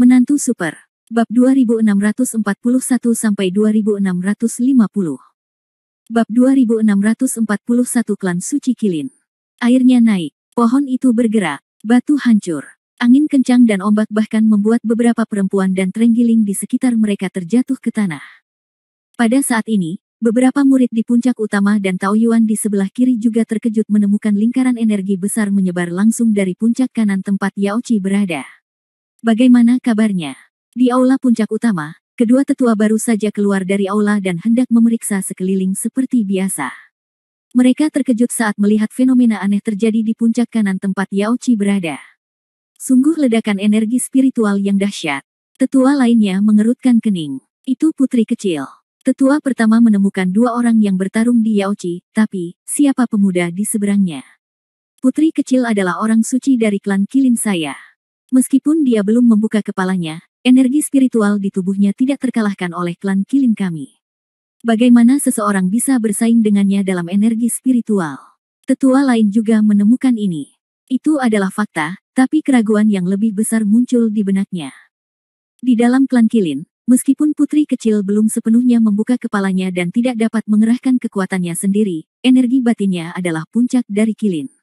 Menantu Super. Bab 2641-2650. Bab 2641 Klan Suci Kilin. Airnya naik, pohon itu bergerak, batu hancur. Angin kencang dan ombak bahkan membuat beberapa perempuan dan terenggiling di sekitar mereka terjatuh ke tanah. Pada saat ini, beberapa murid di puncak utama dan Taoyuan di sebelah kiri juga terkejut menemukan lingkaran energi besar menyebar langsung dari puncak kanan tempat Yaoci berada. Bagaimana kabarnya? Di aula puncak utama, kedua tetua baru saja keluar dari aula dan hendak memeriksa sekeliling seperti biasa. Mereka terkejut saat melihat fenomena aneh terjadi di puncak kanan tempat Yaoci berada. Sungguh ledakan energi spiritual yang dahsyat. Tetua lainnya mengerutkan kening. Itu putri kecil. Tetua pertama menemukan dua orang yang bertarung di Yaoci, tapi siapa pemuda di seberangnya? Putri kecil adalah orang suci dari klan Kilin saya. Meskipun dia belum membuka kepalanya, energi spiritual di tubuhnya tidak terkalahkan oleh klan Kilin kami. Bagaimana seseorang bisa bersaing dengannya dalam energi spiritual? Tetua lain juga menemukan ini. Itu adalah fakta, tapi keraguan yang lebih besar muncul di benaknya. Di dalam klan Kilin, meskipun putri kecil belum sepenuhnya membuka kepalanya dan tidak dapat mengerahkan kekuatannya sendiri, energi batinnya adalah puncak dari Kilin.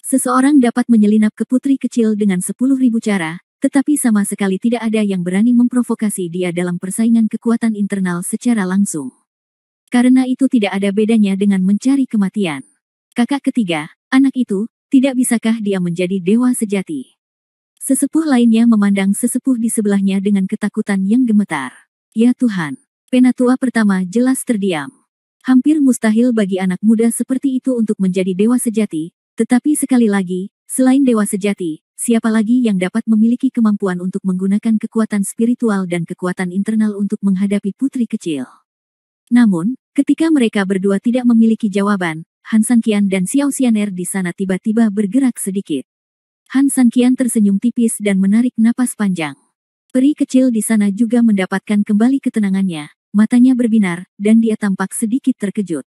Seseorang dapat menyelinap ke putri kecil dengan 10.000 cara, tetapi sama sekali tidak ada yang berani memprovokasi dia dalam persaingan kekuatan internal secara langsung. Karena itu tidak ada bedanya dengan mencari kematian. Kakak ketiga, anak itu, tidak bisakah dia menjadi dewa sejati? Sesepuh lainnya memandang sesepuh di sebelahnya dengan ketakutan yang gemetar. Ya Tuhan, penatua pertama jelas terdiam. Hampir mustahil bagi anak muda seperti itu untuk menjadi dewa sejati. Tetapi sekali lagi, selain dewa sejati, siapa lagi yang dapat memiliki kemampuan untuk menggunakan kekuatan spiritual dan kekuatan internal untuk menghadapi putri kecil? Namun, ketika mereka berdua tidak memiliki jawaban, Han Sanqian dan Xiao Xianer di sana tiba-tiba bergerak sedikit. Han Sanqian tersenyum tipis dan menarik napas panjang. Peri kecil di sana juga mendapatkan kembali ketenangannya, matanya berbinar, dan dia tampak sedikit terkejut.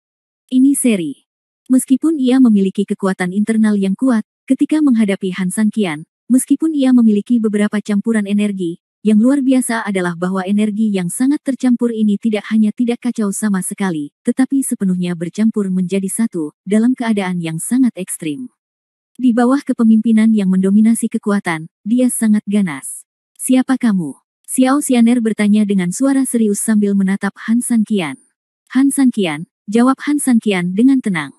Ini seri. Meskipun ia memiliki kekuatan internal yang kuat, ketika menghadapi Han Sanqian, meskipun ia memiliki beberapa campuran energi, yang luar biasa adalah bahwa energi yang sangat tercampur ini tidak hanya tidak kacau sama sekali, tetapi sepenuhnya bercampur menjadi satu, dalam keadaan yang sangat ekstrim. Di bawah kepemimpinan yang mendominasi kekuatan, dia sangat ganas. Siapa kamu? Xiao Xianer bertanya dengan suara serius sambil menatap Han Sanqian. Han Sanqian, jawab Han Sanqian dengan tenang.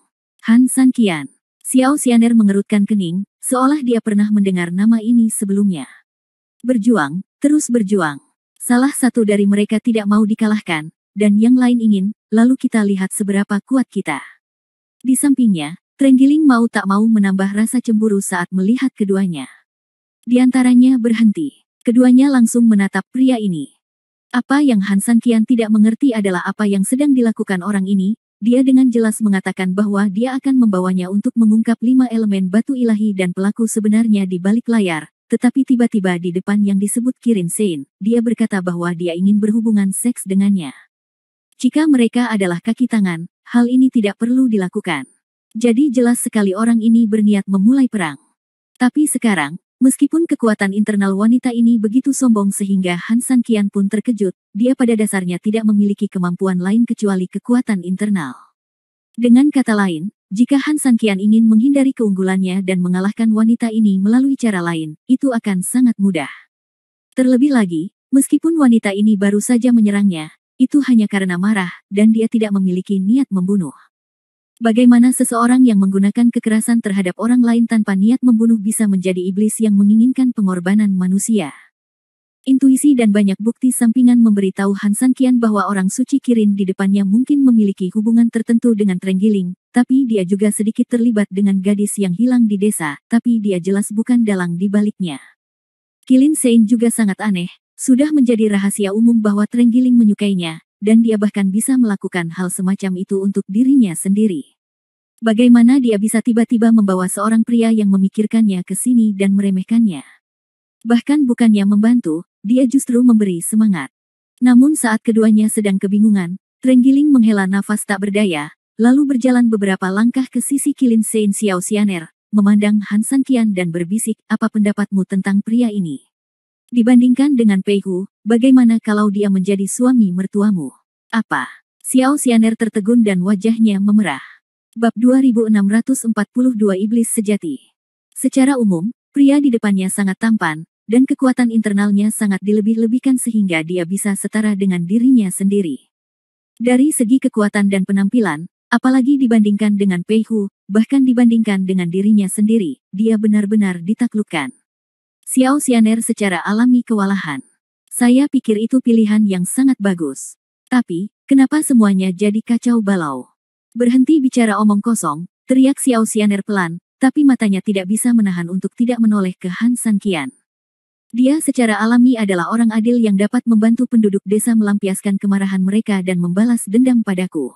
Han Sanqian. Xiao Xianer mengerutkan kening, seolah dia pernah mendengar nama ini sebelumnya. Berjuang, terus berjuang. Salah satu dari mereka tidak mau dikalahkan, dan yang lain ingin, lalu kita lihat seberapa kuat kita. Di sampingnya, terenggiling mau tak mau menambah rasa cemburu saat melihat keduanya. Di antaranya berhenti. Keduanya langsung menatap pria ini. Apa yang Han Sanqian tidak mengerti adalah apa yang sedang dilakukan orang ini. Dia dengan jelas mengatakan bahwa dia akan membawanya untuk mengungkap 5 elemen batu ilahi dan pelaku sebenarnya di balik layar, tetapi tiba-tiba di depan yang disebut Kirin Sein, dia berkata bahwa dia ingin berhubungan seks dengannya. Jika mereka adalah kaki tangan, hal ini tidak perlu dilakukan. Jadi jelas sekali orang ini berniat memulai perang. Tapi sekarang, meskipun kekuatan internal wanita ini begitu sombong sehingga Han Sanqian pun terkejut, dia pada dasarnya tidak memiliki kemampuan lain kecuali kekuatan internal. Dengan kata lain, jika Han Sanqian ingin menghindari keunggulannya dan mengalahkan wanita ini melalui cara lain, itu akan sangat mudah. Terlebih lagi, meskipun wanita ini baru saja menyerangnya, itu hanya karena marah, dan dia tidak memiliki niat membunuh. Bagaimana seseorang yang menggunakan kekerasan terhadap orang lain tanpa niat membunuh bisa menjadi iblis yang menginginkan pengorbanan manusia? Intuisi dan banyak bukti sampingan memberitahu Han Sanqian bahwa orang suci Kirin di depannya mungkin memiliki hubungan tertentu dengan terenggiling, tapi dia juga sedikit terlibat dengan gadis yang hilang di desa, tapi dia jelas bukan dalang di baliknya. Kilin Sein juga sangat aneh, sudah menjadi rahasia umum bahwa terenggiling menyukainya, dan dia bahkan bisa melakukan hal semacam itu untuk dirinya sendiri. Bagaimana dia bisa tiba-tiba membawa seorang pria yang memikirkannya ke sini dan meremehkannya? Bahkan bukannya membantu, dia justru memberi semangat. Namun saat keduanya sedang kebingungan, terenggiling menghela nafas tak berdaya, lalu berjalan beberapa langkah ke sisi Kilin Sein Xiao Xianer, memandang Han Sanqian dan berbisik, apa pendapatmu tentang pria ini? Dibandingkan dengan Pei Hu, bagaimana kalau dia menjadi suami mertuamu? Apa? Xiao Xianer tertegun dan wajahnya memerah. Bab 2642 Iblis Sejati. Secara umum, pria di depannya sangat tampan, dan kekuatan internalnya sangat dilebih-lebihkan sehingga dia bisa setara dengan dirinya sendiri. Dari segi kekuatan dan penampilan, apalagi dibandingkan dengan Pei Hu, bahkan dibandingkan dengan dirinya sendiri, dia benar-benar ditaklukkan. Xiao Xianer secara alami kewalahan. Saya pikir itu pilihan yang sangat bagus. Tapi, kenapa semuanya jadi kacau balau? Berhenti bicara omong kosong, teriak Xiao Xianer pelan, tapi matanya tidak bisa menahan untuk tidak menoleh ke Han San Qian. Dia secara alami adalah orang adil yang dapat membantu penduduk desa melampiaskan kemarahan mereka dan membalas dendam padaku.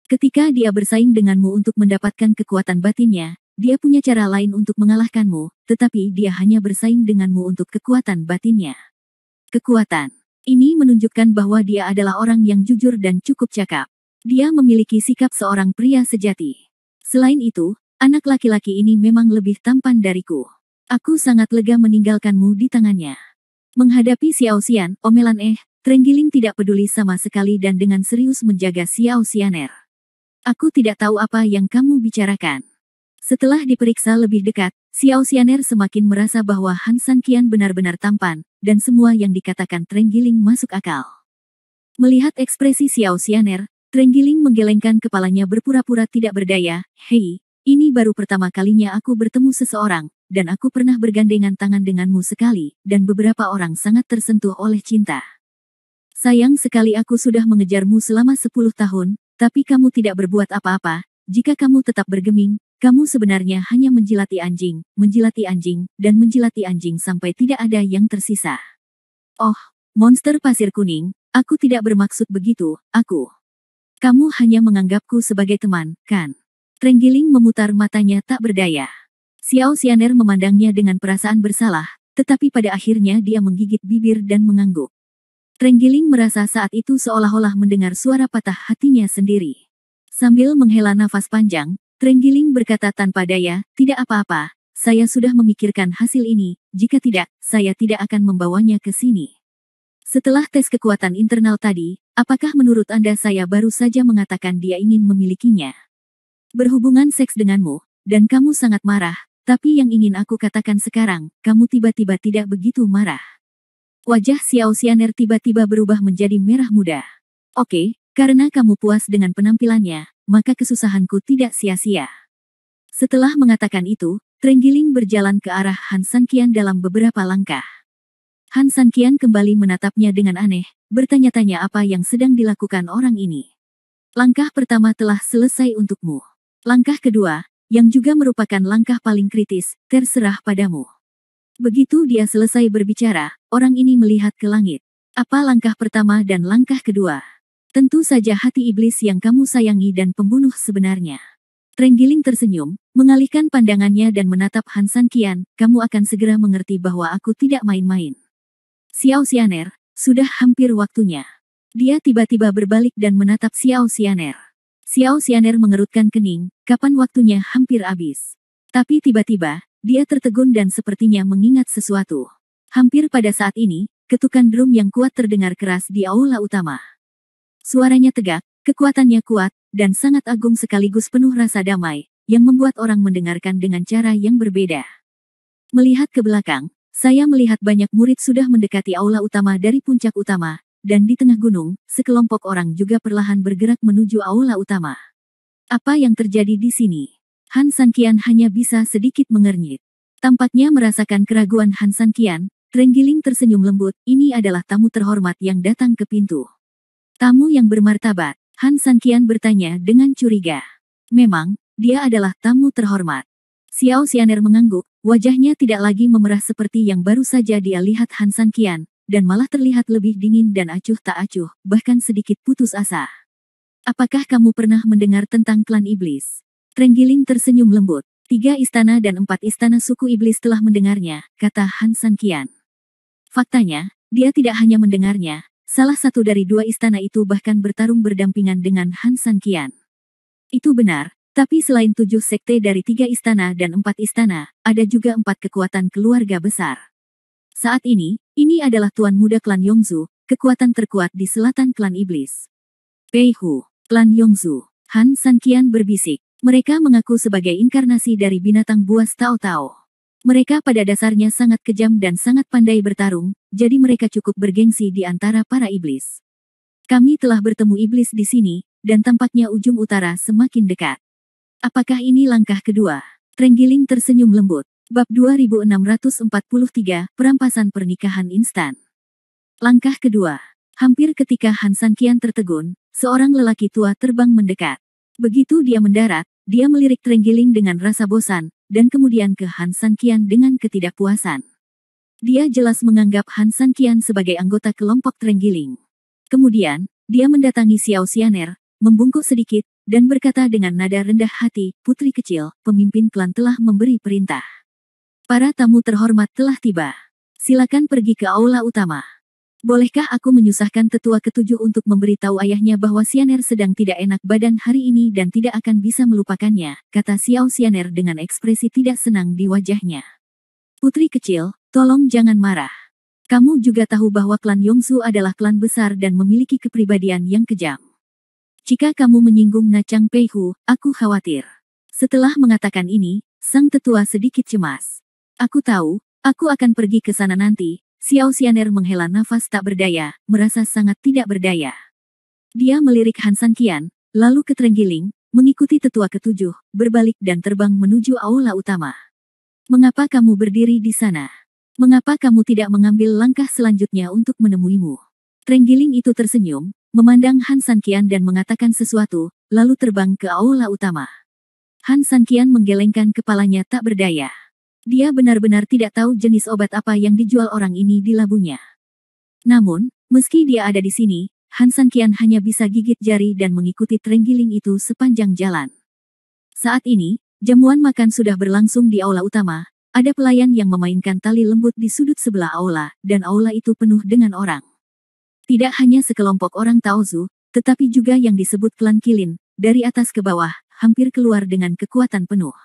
Ketika dia bersaing denganmu untuk mendapatkan kekuatan batinnya, dia punya cara lain untuk mengalahkanmu, tetapi dia hanya bersaing denganmu untuk kekuatan batinnya. Kekuatan ini menunjukkan bahwa dia adalah orang yang jujur dan cukup cakap. Dia memiliki sikap seorang pria sejati. Selain itu, anak laki-laki ini memang lebih tampan dariku. Aku sangat lega meninggalkanmu di tangannya. Menghadapi Xiao Xian, omelan Trenggiling tidak peduli sama sekali dan dengan serius menjaga Xiao Xianer. Aku tidak tahu apa yang kamu bicarakan. Setelah diperiksa lebih dekat, Xiao Xianer semakin merasa bahwa Han San Qian benar-benar tampan, dan semua yang dikatakan Trenggiling masuk akal. Melihat ekspresi Xiao Xianer, Trenggiling menggelengkan kepalanya berpura-pura tidak berdaya. Hei, ini baru pertama kalinya aku bertemu seseorang, dan aku pernah bergandengan tangan denganmu sekali, dan beberapa orang sangat tersentuh oleh cinta. Sayang sekali aku sudah mengejarmu selama 10 tahun, tapi kamu tidak berbuat apa-apa. Jika kamu tetap bergeming, kamu sebenarnya hanya menjilati anjing, dan menjilati anjing sampai tidak ada yang tersisa. Oh, monster pasir kuning, aku tidak bermaksud begitu, Kamu hanya menganggapku sebagai teman, kan? Trenggiling memutar matanya tak berdaya. Xiao Xianer memandangnya dengan perasaan bersalah, tetapi pada akhirnya dia menggigit bibir dan mengangguk. Trenggiling merasa saat itu seolah-olah mendengar suara patah hatinya sendiri. Sambil menghela nafas panjang, Trenggiling berkata tanpa daya, tidak apa-apa, saya sudah memikirkan hasil ini, jika tidak, saya tidak akan membawanya ke sini. Setelah tes kekuatan internal tadi, apakah menurut Anda saya baru saja mengatakan dia ingin memilikinya? Berhubungan seks denganmu, dan kamu sangat marah, tapi yang ingin aku katakan sekarang, kamu tiba-tiba tidak begitu marah. Wajah Xiao Xianer tiba-tiba berubah menjadi merah muda. Oke, karena kamu puas dengan penampilannya, maka kesusahanku tidak sia-sia. Setelah mengatakan itu, Trenggiling berjalan ke arah Han San Qian dalam beberapa langkah. Han San Qian kembali menatapnya dengan aneh, bertanya-tanya apa yang sedang dilakukan orang ini. Langkah pertama telah selesai untukmu. Langkah kedua, yang juga merupakan langkah paling kritis, terserah padamu. Begitu dia selesai berbicara, orang ini melihat ke langit. Apa langkah pertama dan langkah kedua? Tentu saja hati iblis yang kamu sayangi dan pembunuh sebenarnya. Trenggiling tersenyum, mengalihkan pandangannya dan menatap Han San Qian, kamu akan segera mengerti bahwa aku tidak main-main. Xiao Xianer, sudah hampir waktunya. Dia tiba-tiba berbalik dan menatap Xiao Xianer. Xiao Xianer mengerutkan kening, kapan waktunya hampir habis. Tapi tiba-tiba, dia tertegun dan sepertinya mengingat sesuatu. Hampir pada saat ini, ketukan drum yang kuat terdengar keras di aula utama. Suaranya tegak, kekuatannya kuat, dan sangat agung sekaligus penuh rasa damai, yang membuat orang mendengarkan dengan cara yang berbeda. Melihat ke belakang, saya melihat banyak murid sudah mendekati aula utama dari puncak utama, dan di tengah gunung, sekelompok orang juga perlahan bergerak menuju aula utama. Apa yang terjadi di sini? Han San Qian hanya bisa sedikit mengernyit. Tampaknya merasakan keraguan Han San Qian, Trenggiling tersenyum lembut, ini adalah tamu terhormat yang datang ke pintu. Tamu yang bermartabat, Han San Qian bertanya dengan curiga. Memang, dia adalah tamu terhormat. Xiao Xianer mengangguk, wajahnya tidak lagi memerah seperti yang baru saja dia lihat Han San Qian, dan malah terlihat lebih dingin dan acuh tak acuh, bahkan sedikit putus asa. Apakah kamu pernah mendengar tentang klan iblis? Trenggiling tersenyum lembut. 3 istana dan 4 istana suku iblis telah mendengarnya, kata Han San Qian. Faktanya, dia tidak hanya mendengarnya, salah satu dari 2 istana itu bahkan bertarung berdampingan dengan Han San Qian. Itu benar, tapi selain 7 sekte dari 3 istana dan 4 istana, ada juga 4 kekuatan keluarga besar. Saat ini, Ini adalah Tuan Muda Klan Yongzu, kekuatan terkuat di selatan klan iblis. Pei Hu, Klan Yongzu. Han Sanqian berbisik. Mereka mengaku sebagai inkarnasi dari binatang buas Tao Tao. Mereka pada dasarnya sangat kejam dan sangat pandai bertarung, jadi mereka cukup bergengsi di antara para iblis. Kami telah bertemu iblis di sini, dan tampaknya ujung utara semakin dekat. Apakah ini langkah kedua? Trenggiling tersenyum lembut. Bab 2643, Perampasan Pernikahan Instan. Langkah kedua. Hampir ketika Han Sanqian tertegun, seorang lelaki tua terbang mendekat. Begitu dia mendarat, dia melirik Trenggiling dengan rasa bosan, dan kemudian ke Han Sanqian dengan ketidakpuasan. Dia jelas menganggap Han Sanqian sebagai anggota kelompok Trenggiling. Kemudian, dia mendatangi Xiao Xianer, membungkuk sedikit, dan berkata dengan nada rendah hati, "Putri kecil, pemimpin klan telah memberi perintah. Para tamu terhormat telah tiba. Silakan pergi ke aula utama. Bolehkah aku menyusahkan tetua ketujuh untuk memberitahu ayahnya bahwa Xianer sedang tidak enak badan hari ini dan tidak akan bisa melupakannya," kata Xiao Xianer dengan ekspresi tidak senang di wajahnya. "Putri kecil, tolong jangan marah. Kamu juga tahu bahwa klan Yongzu adalah klan besar dan memiliki kepribadian yang kejam. Jika kamu menyinggung Nachang Pei Hu, aku khawatir." Setelah mengatakan ini, sang tetua sedikit cemas. "Aku tahu, aku akan pergi ke sana nanti." Xiao Xianer menghela nafas tak berdaya, merasa sangat tidak berdaya. Dia melirik Han Sanqian, lalu ke Trenggiling, mengikuti tetua ketujuh, berbalik dan terbang menuju aula utama. "Mengapa kamu berdiri di sana? Mengapa kamu tidak mengambil langkah selanjutnya untuk menemuimu?" Trenggiling itu tersenyum, memandang Han Sanqian dan mengatakan sesuatu, lalu terbang ke aula utama. Han Sanqian menggelengkan kepalanya tak berdaya. Dia benar-benar tidak tahu jenis obat apa yang dijual orang ini di labunya. Namun, meski dia ada di sini, Han Sanqian hanya bisa gigit jari dan mengikuti Trenggiling itu sepanjang jalan. Saat ini, jamuan makan sudah berlangsung di aula utama. Ada pelayan yang memainkan tali lembut di sudut sebelah aula, dan aula itu penuh dengan orang. Tidak hanya sekelompok orang Taozu, tetapi juga yang disebut klan Qilin, dari atas ke bawah, hampir keluar dengan kekuatan penuh.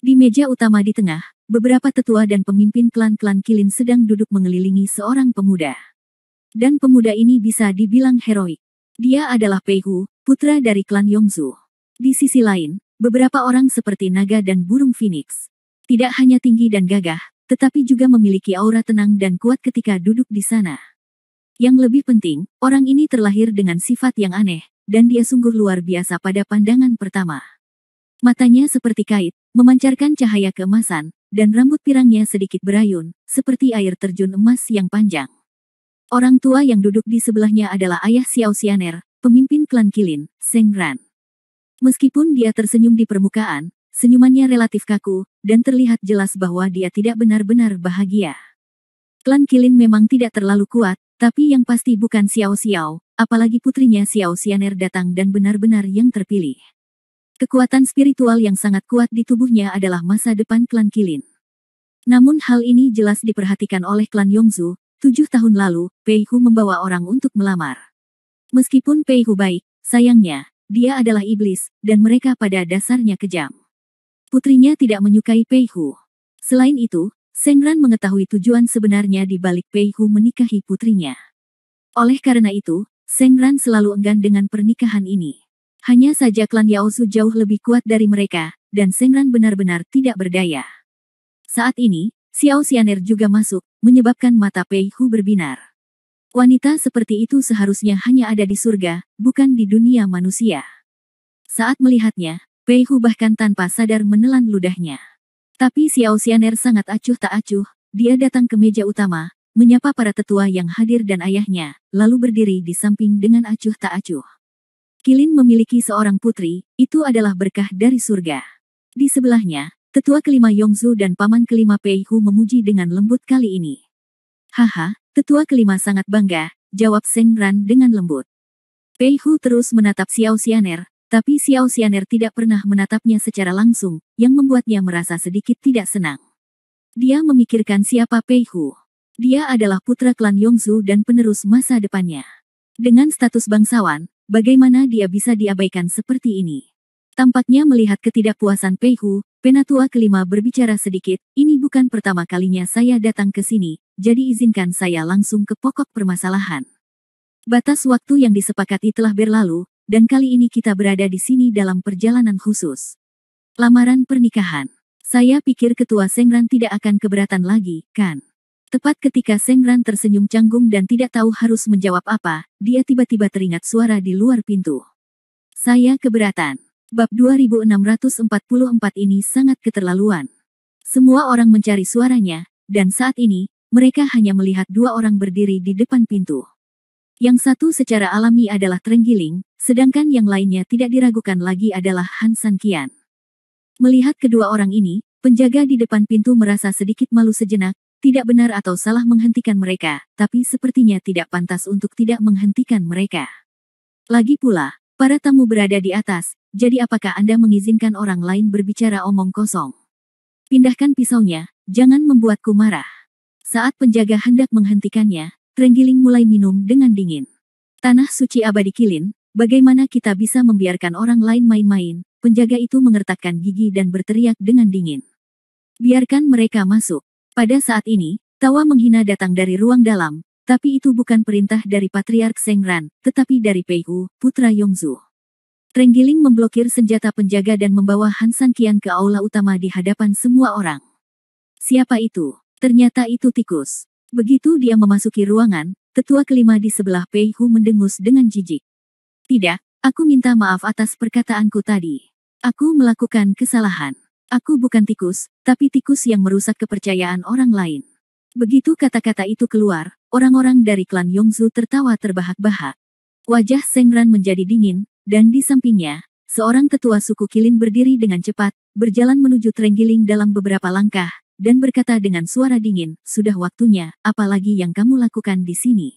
Di meja utama di tengah, beberapa tetua dan pemimpin klan-klan Qilin sedang duduk mengelilingi seorang pemuda. Dan pemuda ini bisa dibilang heroik. Dia adalah Pei Hu, putra dari klan Yongzu. Di sisi lain, beberapa orang seperti naga dan burung phoenix. Tidak hanya tinggi dan gagah, tetapi juga memiliki aura tenang dan kuat ketika duduk di sana. Yang lebih penting, orang ini terlahir dengan sifat yang aneh, dan dia sungguh luar biasa pada pandangan pertama. Matanya seperti kait, memancarkan cahaya keemasan, dan rambut pirangnya sedikit berayun, seperti air terjun emas yang panjang. Orang tua yang duduk di sebelahnya adalah ayah Xiao Xianer, pemimpin klan Qilin, Seng Ran. Meskipun dia tersenyum di permukaan, senyumannya relatif kaku, dan terlihat jelas bahwa dia tidak benar-benar bahagia. Klan Qilin memang tidak terlalu kuat, tapi yang pasti bukan Xiao Xiao, apalagi putrinya Xiao Xianer datang dan benar-benar yang terpilih. Kekuatan spiritual yang sangat kuat di tubuhnya adalah masa depan klan Qilin. Namun hal ini jelas diperhatikan oleh klan Yongzu. 7 tahun lalu, Pei Hu membawa orang untuk melamar. Meskipun Pei Hu baik, sayangnya, dia adalah iblis, dan mereka pada dasarnya kejam. Putrinya tidak menyukai Pei Hu. Selain itu, Seng Ran mengetahui tujuan sebenarnya di balik Pei Hu menikahi putrinya. Oleh karena itu, Seng Ran selalu enggan dengan pernikahan ini. Hanya saja klan Yaozu jauh lebih kuat dari mereka, dan Seng Ran benar-benar tidak berdaya. Saat ini, Xiao Xianer juga masuk, menyebabkan mata Pei Hu berbinar. Wanita seperti itu seharusnya hanya ada di surga, bukan di dunia manusia. Saat melihatnya, Pei Hu bahkan tanpa sadar menelan ludahnya. Tapi Xiao Xianer sangat acuh tak acuh, dia datang ke meja utama, menyapa para tetua yang hadir dan ayahnya, lalu berdiri di samping dengan acuh tak acuh. Qilin memiliki seorang putri, itu adalah berkah dari surga. Di sebelahnya, tetua kelima Yongzu dan paman kelima Pei Hu memuji dengan lembut kali ini. "Haha, tetua kelima sangat bangga," jawab Seng Ran dengan lembut. Pei Hu terus menatap Xiao Xianer, tapi Xiao Xianer tidak pernah menatapnya secara langsung, yang membuatnya merasa sedikit tidak senang. Dia memikirkan siapa Pei Hu. Dia adalah putra klan Yongzu dan penerus masa depannya. Dengan status bangsawan, bagaimana dia bisa diabaikan seperti ini? Tampaknya melihat ketidakpuasan Pei Hu, penatua kelima berbicara sedikit, "Ini bukan pertama kalinya saya datang ke sini, jadi izinkan saya langsung ke pokok permasalahan. Batas waktu yang disepakati telah berlalu, dan kali ini kita berada di sini dalam perjalanan khusus. Lamaran pernikahan. Saya pikir Ketua Sengran tidak akan keberatan lagi, kan? Tepat ketika Sengran tersenyum canggung dan tidak tahu harus menjawab apa, dia tiba-tiba teringat suara di luar pintu. Saya keberatan. Bab 2644 ini sangat keterlaluan. Semua orang mencari suaranya, dan saat ini, mereka hanya melihat dua orang berdiri di depan pintu. Yang satu secara alami adalah Trenggiling, sedangkan yang lainnya tidak diragukan lagi adalah Han Sanqian. Melihat kedua orang ini, penjaga di depan pintu merasa sedikit malu sejenak, tidak benar atau salah menghentikan mereka, tapi sepertinya tidak pantas untuk tidak menghentikan mereka. Lagi pula, para tamu berada di atas, jadi apakah Anda mengizinkan orang lain berbicara omong kosong? Pindahkan pisaunya, jangan membuatku marah. Saat penjaga hendak menghentikannya, Trenggiling mulai minum dengan dingin. Tanah suci abadi Qilin, bagaimana kita bisa membiarkan orang lain main-main? Penjaga itu mengertakkan gigi dan berteriak dengan dingin. Biarkan mereka masuk. Pada saat ini, tawa menghina datang dari ruang dalam, tapi itu bukan perintah dari Patriark Sengran, tetapi dari Pei Hu, putra Yongzu. Trenggiling memblokir senjata penjaga dan membawa Han Sanqian ke aula utama di hadapan semua orang. Siapa itu? Ternyata itu tikus. Begitu dia memasuki ruangan, tetua kelima di sebelah Pei Hu mendengus dengan jijik. Tidak, aku minta maaf atas perkataanku tadi. Aku melakukan kesalahan. Aku bukan tikus, tapi tikus yang merusak kepercayaan orang lain. Begitu kata-kata itu keluar, orang-orang dari klan Yongzu tertawa terbahak-bahak. Wajah Sengran menjadi dingin, dan di sampingnya, seorang tetua suku Qilin berdiri dengan cepat, berjalan menuju Trenggiling dalam beberapa langkah, dan berkata dengan suara dingin, sudah waktunya, apalagi yang kamu lakukan di sini?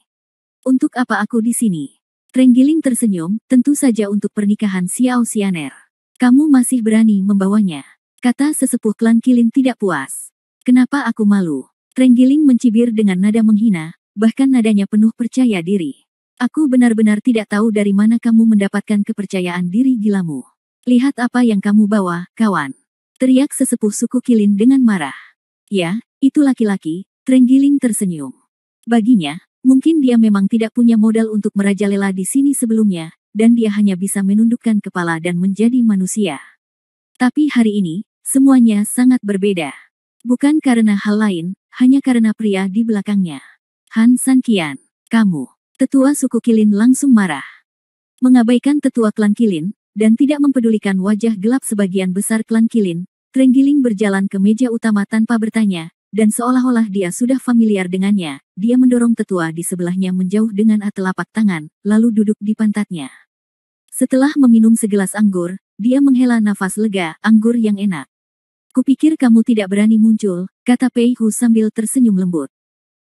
Untuk apa aku di sini? Trenggiling tersenyum, tentu saja untuk pernikahan Xiao Xianer. Kamu masih berani membawanya? Kata sesepuh klan Qilin tidak puas. Kenapa aku malu? Trenggiling mencibir dengan nada menghina, bahkan nadanya penuh percaya diri. Aku benar-benar tidak tahu dari mana kamu mendapatkan kepercayaan diri gilamu. Lihat apa yang kamu bawa, kawan. Teriak sesepuh suku Qilin dengan marah. Ya, itu laki-laki, Trenggiling tersenyum. Baginya, mungkin dia memang tidak punya modal untuk merajalela di sini sebelumnya, dan dia hanya bisa menundukkan kepala dan menjadi manusia. Tapi hari ini, semuanya sangat berbeda. Bukan karena hal lain, hanya karena pria di belakangnya. Han Sanqian, kamu. Tetua suku Qilin langsung marah. Mengabaikan tetua klan Qilin, dan tidak mempedulikan wajah gelap sebagian besar klan Qilin, Trenggiling berjalan ke meja utama tanpa bertanya, dan seolah-olah dia sudah familiar dengannya, dia mendorong tetua di sebelahnya menjauh dengan telapak tangan, lalu duduk di pantatnya. Setelah meminum segelas anggur, dia menghela nafas lega, anggur yang enak. Kupikir kamu tidak berani muncul, kata Pei Hu sambil tersenyum lembut.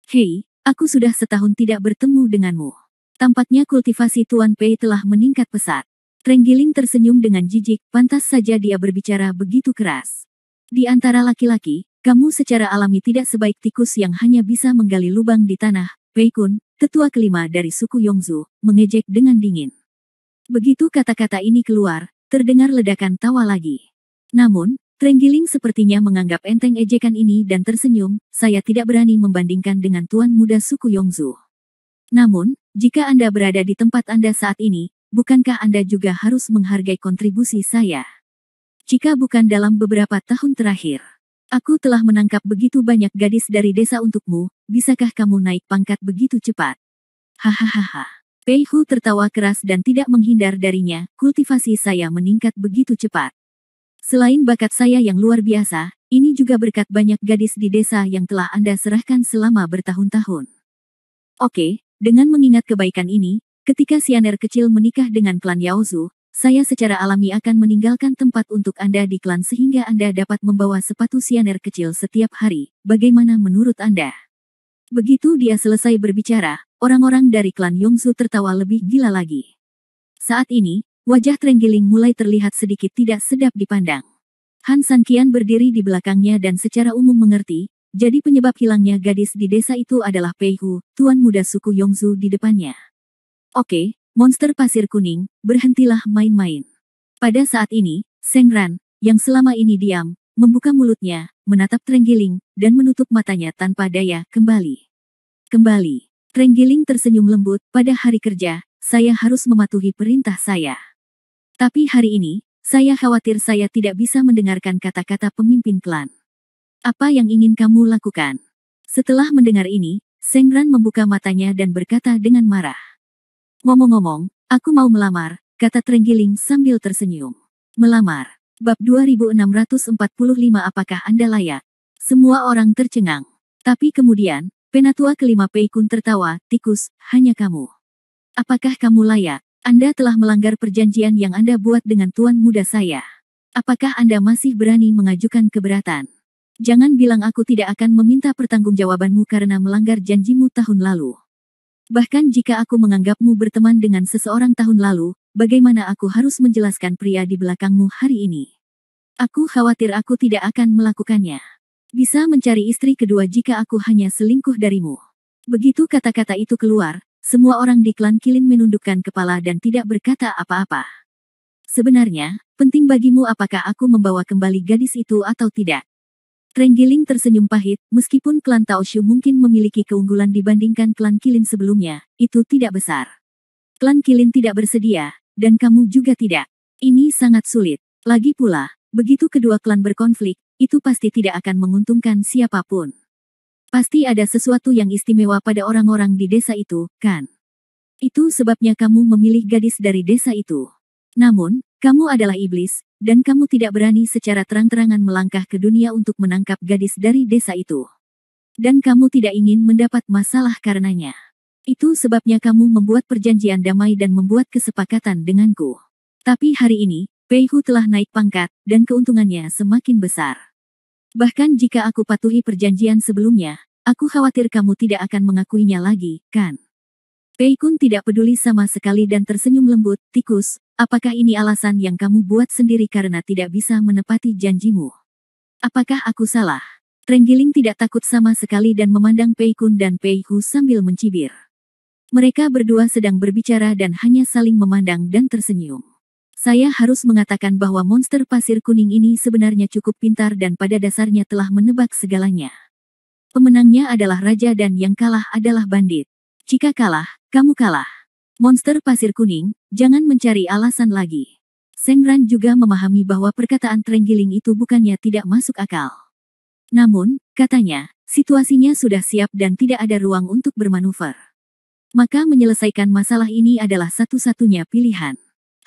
Hei, aku sudah setahun tidak bertemu denganmu. Tampaknya kultivasi Tuan Pei telah meningkat pesat. Trenggiling tersenyum dengan jijik, pantas saja dia berbicara begitu keras. Di antara laki-laki, kamu secara alami tidak sebaik tikus yang hanya bisa menggali lubang di tanah. Pei Kun, tetua kelima dari suku Yongzu, mengejek dengan dingin. Begitu kata-kata ini keluar, terdengar ledakan tawa lagi. Namun, Trenggiling sepertinya menganggap enteng ejekan ini dan tersenyum, saya tidak berani membandingkan dengan tuan muda suku Yongzu. Namun, jika Anda berada di tempat Anda saat ini, bukankah Anda juga harus menghargai kontribusi saya? Jika bukan dalam beberapa tahun terakhir, aku telah menangkap begitu banyak gadis dari desa untukmu, bisakah kamu naik pangkat begitu cepat? Hahaha. Pei Hu tertawa keras dan tidak menghindar darinya, kultivasi saya meningkat begitu cepat. Selain bakat saya yang luar biasa, ini juga berkat banyak gadis di desa yang telah Anda serahkan selama bertahun-tahun. Oke, dengan mengingat kebaikan ini, ketika Xianer kecil menikah dengan klan Yaozu, saya secara alami akan meninggalkan tempat untuk Anda di klan sehingga Anda dapat membawa sepatu Xianer kecil setiap hari. Bagaimana menurut Anda? Begitu dia selesai berbicara, orang-orang dari klan Yongzu tertawa lebih gila lagi. Saat ini, wajah Trenggiling mulai terlihat sedikit tidak sedap dipandang. Han Sanqian berdiri di belakangnya dan secara umum mengerti, jadi penyebab hilangnya gadis di desa itu adalah Pei Hu, tuan muda suku Yongzu di depannya. Oke, monster pasir kuning, berhentilah main-main. Pada saat ini, Sengran, yang selama ini diam, membuka mulutnya, menatap Trenggiling, dan menutup matanya tanpa daya. Kembali. Kembali. Trenggiling tersenyum lembut, pada hari kerja, saya harus mematuhi perintah saya. Tapi hari ini, saya khawatir saya tidak bisa mendengarkan kata-kata pemimpin klan. Apa yang ingin kamu lakukan? Setelah mendengar ini, Sengran membuka matanya dan berkata dengan marah. Ngomong-ngomong, aku mau melamar, kata Trenggiling sambil tersenyum. Melamar. Bab 2645. Apakah Anda layak? Semua orang tercengang. Tapi kemudian, penatua kelima Pei Kun tertawa, tikus, hanya kamu. Apakah kamu layak? Anda telah melanggar perjanjian yang Anda buat dengan tuan muda saya. Apakah Anda masih berani mengajukan keberatan? Jangan bilang aku tidak akan meminta pertanggungjawabanmu karena melanggar janjimu tahun lalu. Bahkan jika aku menganggapmu berteman dengan seseorang tahun lalu, bagaimana aku harus menjelaskan pria di belakangmu hari ini? Aku khawatir aku tidak akan melakukannya. Bisa mencari istri kedua jika aku hanya selingkuh darimu. Begitu kata-kata itu keluar, semua orang di klan Kilin menundukkan kepala dan tidak berkata apa-apa. Sebenarnya, penting bagimu apakah aku membawa kembali gadis itu atau tidak? Trenggiling tersenyum pahit, meskipun klan Taoshu mungkin memiliki keunggulan dibandingkan klan Kilin sebelumnya, itu tidak besar. Klan Kilin tidak bersedia, dan kamu juga tidak. Ini sangat sulit. Lagi pula, begitu kedua klan berkonflik, itu pasti tidak akan menguntungkan siapapun. Pasti ada sesuatu yang istimewa pada orang-orang di desa itu, kan? Itu sebabnya kamu memilih gadis dari desa itu. Namun, kamu adalah iblis, dan kamu tidak berani secara terang-terangan melangkah ke dunia untuk menangkap gadis dari desa itu. Dan kamu tidak ingin mendapat masalah karenanya. Itu sebabnya kamu membuat perjanjian damai dan membuat kesepakatan denganku. Tapi hari ini, Pei Hu telah naik pangkat, dan keuntungannya semakin besar. Bahkan jika aku patuhi perjanjian sebelumnya, aku khawatir kamu tidak akan mengakuinya lagi, kan? Pei Kun tidak peduli sama sekali dan tersenyum lembut, tikus, apakah ini alasan yang kamu buat sendiri karena tidak bisa menepati janjimu? Apakah aku salah? Trenggiling tidak takut sama sekali dan memandang Pei Kun dan Pei Hu sambil mencibir. Mereka berdua sedang berbicara dan hanya saling memandang dan tersenyum. Saya harus mengatakan bahwa monster pasir kuning ini sebenarnya cukup pintar dan pada dasarnya telah menebak segalanya. Pemenangnya adalah raja dan yang kalah adalah bandit. Jika kalah, kamu kalah. Monster pasir kuning, jangan mencari alasan lagi. Sengran juga memahami bahwa perkataan Trenggiling itu bukannya tidak masuk akal. Namun, katanya, situasinya sudah siap dan tidak ada ruang untuk bermanuver. Maka menyelesaikan masalah ini adalah satu-satunya pilihan.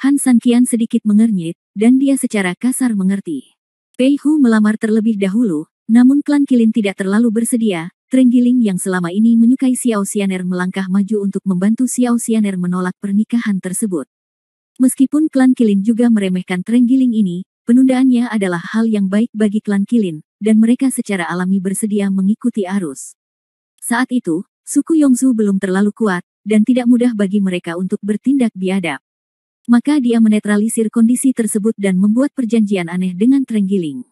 Han Sanqian sedikit mengernyit, dan dia secara kasar mengerti. Pei Hu melamar terlebih dahulu, namun klan Kilin tidak terlalu bersedia. Trenggiling yang selama ini menyukai Xiao Xianer melangkah maju untuk membantu Xiao Xianer menolak pernikahan tersebut. Meskipun klan Kilin juga meremehkan Trenggiling ini, penundaannya adalah hal yang baik bagi klan Kilin, dan mereka secara alami bersedia mengikuti arus. Saat itu, suku Yongsu belum terlalu kuat, dan tidak mudah bagi mereka untuk bertindak biadab. Maka dia menetralisir kondisi tersebut dan membuat perjanjian aneh dengan Trenggiling.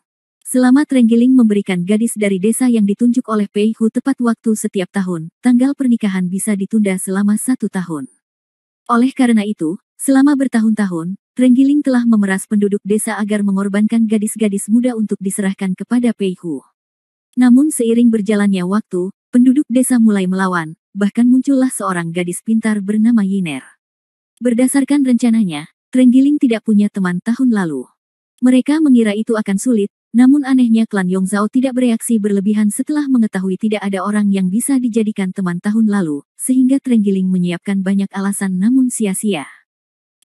Selama Trenggiling memberikan gadis dari desa yang ditunjuk oleh Pei Hu tepat waktu setiap tahun, tanggal pernikahan bisa ditunda selama 1 tahun. Oleh karena itu, selama bertahun-tahun, Trenggiling telah memeras penduduk desa agar mengorbankan gadis-gadis muda untuk diserahkan kepada Pei Hu. Namun seiring berjalannya waktu, penduduk desa mulai melawan, bahkan muncullah seorang gadis pintar bernama Yiner. Berdasarkan rencananya, Trenggiling tidak punya teman tahun lalu. Mereka mengira itu akan sulit, namun anehnya klan Yongzhao tidak bereaksi berlebihan setelah mengetahui tidak ada orang yang bisa dijadikan teman tahun lalu, sehingga Trenggiling menyiapkan banyak alasan namun sia-sia.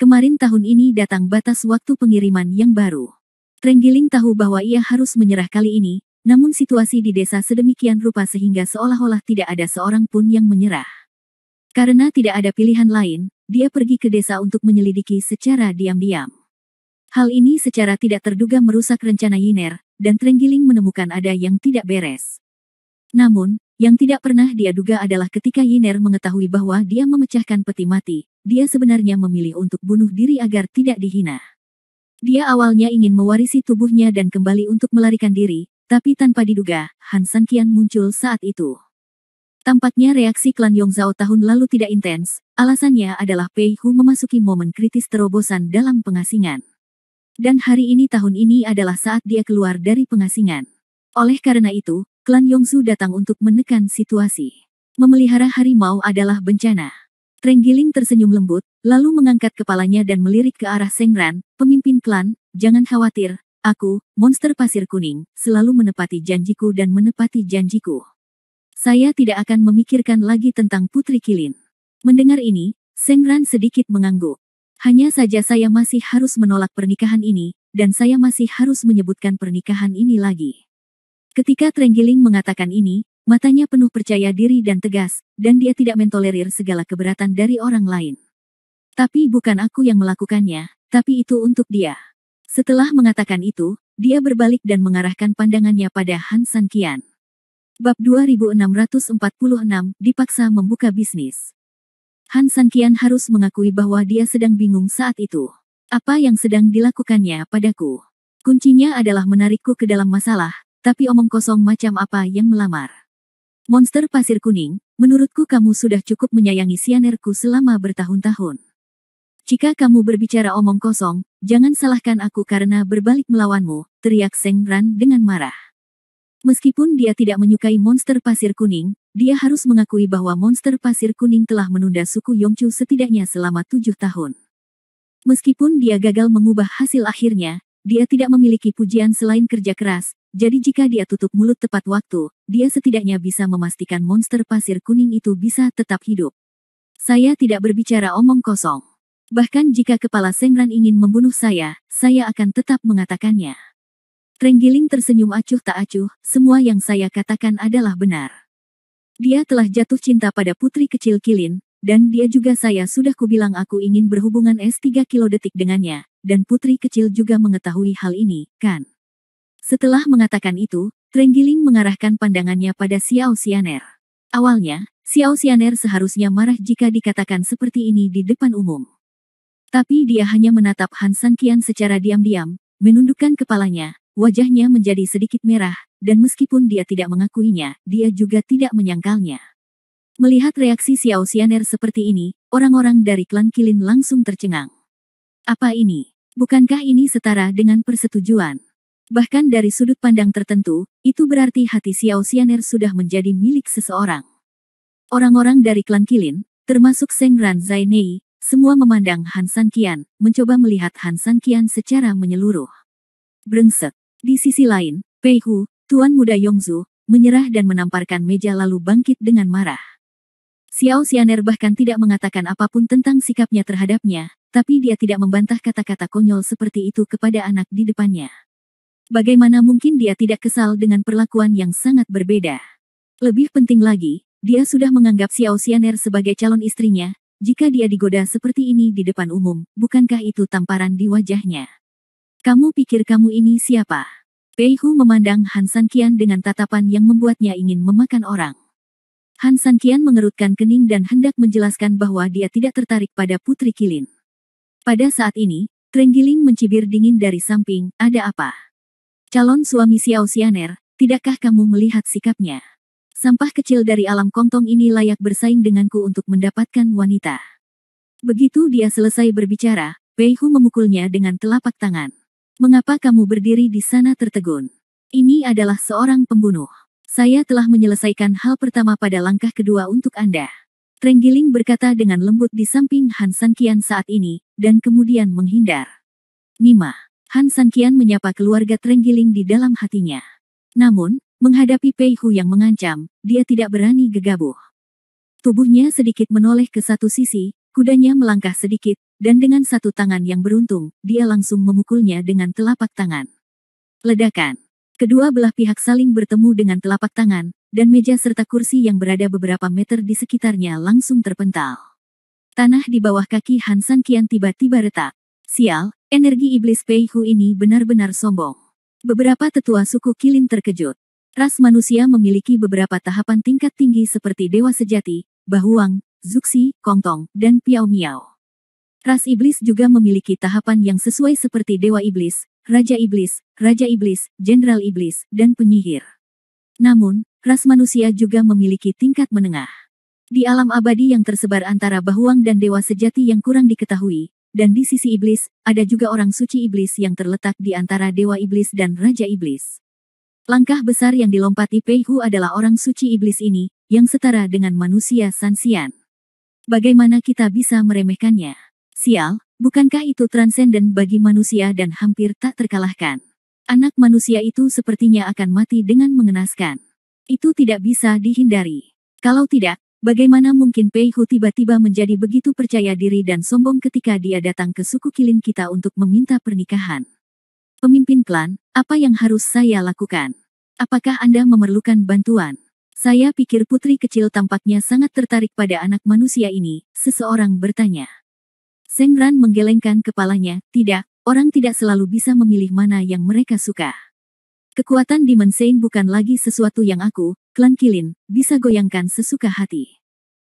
Kemarin tahun ini datang batas waktu pengiriman yang baru. Trenggiling tahu bahwa ia harus menyerah kali ini, namun situasi di desa sedemikian rupa sehingga seolah-olah tidak ada seorang pun yang menyerah. Karena tidak ada pilihan lain, dia pergi ke desa untuk menyelidiki secara diam-diam. Hal ini secara tidak terduga merusak rencana Yiner, dan Trenggiling menemukan ada yang tidak beres. Namun, yang tidak pernah dia duga adalah ketika Yiner mengetahui bahwa dia memecahkan peti mati, dia sebenarnya memilih untuk bunuh diri agar tidak dihina. Dia awalnya ingin mewarisi tubuhnya dan kembali untuk melarikan diri, tapi tanpa diduga, Han Sanqian muncul saat itu. Tampaknya reaksi klan Yongzhao tahun lalu tidak intens, alasannya adalah Pei Hu memasuki momen kritis terobosan dalam pengasingan. Dan hari ini tahun ini adalah saat dia keluar dari pengasingan. Oleh karena itu, klan Yongsu datang untuk menekan situasi. Memelihara harimau adalah bencana. Trenggiling tersenyum lembut, lalu mengangkat kepalanya dan melirik ke arah Sengran, pemimpin klan. Jangan khawatir, aku, monster pasir kuning, selalu menepati janjiku dan menepati janjiku. Saya tidak akan memikirkan lagi tentang Putri Kilin. Mendengar ini, Sengran sedikit mengangguk. Hanya saja saya masih harus menolak pernikahan ini, dan saya masih harus menyebutkan pernikahan ini lagi. Ketika Trenggiling mengatakan ini, matanya penuh percaya diri dan tegas, dan dia tidak mentolerir segala keberatan dari orang lain. Tapi bukan aku yang melakukannya, tapi itu untuk dia. Setelah mengatakan itu, dia berbalik dan mengarahkan pandangannya pada Han Sanqian. Bab 2646, dipaksa membuka bisnis. Han Sanqian harus mengakui bahwa dia sedang bingung saat itu. Apa yang sedang dilakukannya padaku? Kuncinya adalah menarikku ke dalam masalah, tapi omong kosong macam apa yang melamar? Monster pasir kuning, menurutku kamu sudah cukup menyayangi Sianerku selama bertahun-tahun. Jika kamu berbicara omong kosong, jangan salahkan aku karena berbalik melawanmu, teriak Sengran dengan marah. Meskipun dia tidak menyukai monster pasir kuning, dia harus mengakui bahwa monster pasir kuning telah menunda suku Yongchu setidaknya selama 7 tahun. Meskipun dia gagal mengubah hasil akhirnya, dia tidak memiliki pujian selain kerja keras. Jadi jika dia tutup mulut tepat waktu, dia setidaknya bisa memastikan monster pasir kuning itu bisa tetap hidup. Saya tidak berbicara omong kosong. Bahkan jika kepala Sengran ingin membunuh saya akan tetap mengatakannya. Trenggiling tersenyum acuh tak acuh, semua yang saya katakan adalah benar. Dia telah jatuh cinta pada putri kecil Kilin, dan dia juga saya sudah kubilang aku ingin berhubungan S3 kilodetik dengannya, dan putri kecil juga mengetahui hal ini, kan? Setelah mengatakan itu, Trenggiling mengarahkan pandangannya pada Xiao Xianer. Awalnya, Xiao Xianer seharusnya marah jika dikatakan seperti ini di depan umum. Tapi dia hanya menatap Han Sanqian secara diam-diam, menundukkan kepalanya, wajahnya menjadi sedikit merah, dan meskipun dia tidak mengakuinya, dia juga tidak menyangkalnya. Melihat reaksi Xiao Xianer seperti ini, orang-orang dari klan Kilin langsung tercengang. Apa ini? Bukankah ini setara dengan persetujuan? Bahkan dari sudut pandang tertentu, itu berarti hati Xiao Xianer sudah menjadi milik seseorang. Orang-orang dari klan Kilin, termasuk Sengran Zainei, semua memandang Han Sanqian, mencoba melihat Han Sanqian secara menyeluruh. Brengsek. Di sisi lain, Pei Hu, Tuan Muda Yongzu, menyerah dan menamparkan meja lalu bangkit dengan marah. Xiao Xianer bahkan tidak mengatakan apapun tentang sikapnya terhadapnya, tapi dia tidak membantah kata-kata konyol seperti itu kepada anak di depannya. Bagaimana mungkin dia tidak kesal dengan perlakuan yang sangat berbeda? Lebih penting lagi, dia sudah menganggap Xiao Xianer sebagai calon istrinya. Jika dia digoda seperti ini di depan umum, bukankah itu tamparan di wajahnya? Kamu pikir kamu ini siapa? Pei Hu memandang Han Sanqian dengan tatapan yang membuatnya ingin memakan orang. Han Sanqian mengerutkan kening dan hendak menjelaskan bahwa dia tidak tertarik pada Putri Kilin. Pada saat ini, Trenggiling mencibir dingin dari samping, ada apa? Calon suami Xiao Xianer, tidakkah kamu melihat sikapnya? Sampah kecil dari alam Kongtong ini layak bersaing denganku untuk mendapatkan wanita. Begitu dia selesai berbicara, Pei Hu memukulnya dengan telapak tangan. Mengapa kamu berdiri di sana tertegun? Ini adalah seorang pembunuh. Saya telah menyelesaikan hal pertama pada langkah kedua untuk Anda. Trenggiling berkata dengan lembut di samping Han Sanqian saat ini, dan kemudian menghindar. Nima. Han Sanqian menyapa keluarga Trenggiling di dalam hatinya. Namun, menghadapi Pei Hu yang mengancam, dia tidak berani gegabah. Tubuhnya sedikit menoleh ke satu sisi, kudanya melangkah sedikit, dan dengan satu tangan yang beruntung, dia langsung memukulnya dengan telapak tangan. Ledakan. Kedua belah pihak saling bertemu dengan telapak tangan, dan meja serta kursi yang berada beberapa meter di sekitarnya langsung terpental. Tanah di bawah kaki Han Sanqian tiba-tiba retak. Sial, energi iblis Pei Hu ini benar-benar sombong. Beberapa tetua suku Kilin terkejut. Ras manusia memiliki beberapa tahapan tingkat tinggi seperti Dewa Sejati, Bahuang, Zuxi, Kongtong, dan Piao Miao. Ras iblis juga memiliki tahapan yang sesuai seperti Dewa Iblis, Raja Iblis, Jenderal Iblis, dan Penyihir. Namun, ras manusia juga memiliki tingkat menengah. Di alam abadi yang tersebar antara Bahuang dan Dewa Sejati yang kurang diketahui, dan di sisi iblis, ada juga orang suci iblis yang terletak di antara dewa iblis dan raja iblis. Langkah besar yang dilompati Pei Hu adalah orang suci iblis ini, yang setara dengan manusia Sanxian. Bagaimana kita bisa meremehkannya? Sial, bukankah itu transenden bagi manusia dan hampir tak terkalahkan? Anak manusia itu sepertinya akan mati dengan mengenaskan. Itu tidak bisa dihindari. Kalau tidak, bagaimana mungkin Pei Hu tiba-tiba menjadi begitu percaya diri dan sombong ketika dia datang ke suku Kilin kita untuk meminta pernikahan? Pemimpin klan, apa yang harus saya lakukan? Apakah Anda memerlukan bantuan? Saya pikir putri kecil tampaknya sangat tertarik pada anak manusia ini, seseorang bertanya. Seng Ran menggelengkan kepalanya, tidak, orang tidak selalu bisa memilih mana yang mereka suka. Kekuatan Demon Saint bukan lagi sesuatu yang aku, klan Kilin, bisa goyangkan sesuka hati.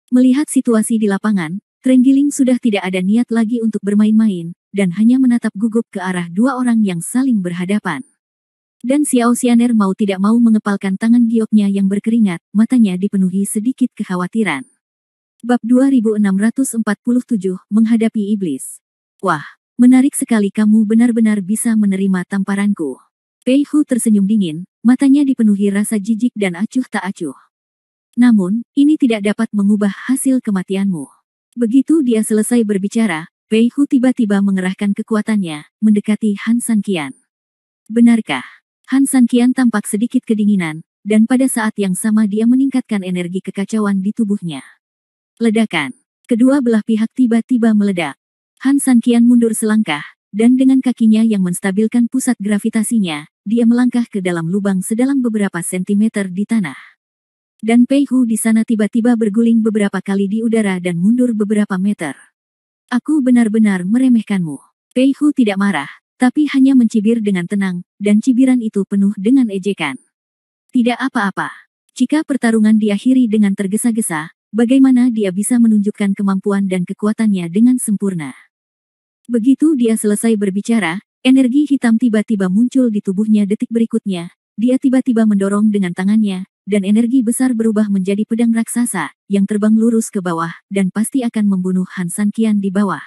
Melihat situasi di lapangan, Trenggiling sudah tidak ada niat lagi untuk bermain-main, dan hanya menatap gugup ke arah dua orang yang saling berhadapan. Dan Xiao Xianer mau tidak mau mengepalkan tangan gioknya yang berkeringat, matanya dipenuhi sedikit kekhawatiran. Bab 2647, Menghadapi Iblis. Wah, menarik sekali kamu benar-benar bisa menerima tamparanku. Pei Hu tersenyum dingin, matanya dipenuhi rasa jijik dan acuh tak acuh. Namun, ini tidak dapat mengubah hasil kematianmu. Begitu dia selesai berbicara, Pei Hu tiba-tiba mengerahkan kekuatannya, mendekati Han Sanqian. Benarkah? Han Sanqian tampak sedikit kedinginan, dan pada saat yang sama dia meningkatkan energi kekacauan di tubuhnya. Ledakan. Kedua belah pihak tiba-tiba meledak. Han Sanqian mundur selangkah, dan dengan kakinya yang menstabilkan pusat gravitasinya, dia melangkah ke dalam lubang sedalam beberapa sentimeter di tanah. Dan Pei Hu di sana tiba-tiba berguling beberapa kali di udara dan mundur beberapa meter. Aku benar-benar meremehkanmu. Pei Hu tidak marah, tapi hanya mencibir dengan tenang, dan cibiran itu penuh dengan ejekan. Tidak apa-apa. Jika pertarungan diakhiri dengan tergesa-gesa, bagaimana dia bisa menunjukkan kemampuan dan kekuatannya dengan sempurna? Begitu dia selesai berbicara, energi hitam tiba-tiba muncul di tubuhnya detik berikutnya. Dia tiba-tiba mendorong dengan tangannya, dan energi besar berubah menjadi pedang raksasa, yang terbang lurus ke bawah, dan pasti akan membunuh Han Sanqian di bawah.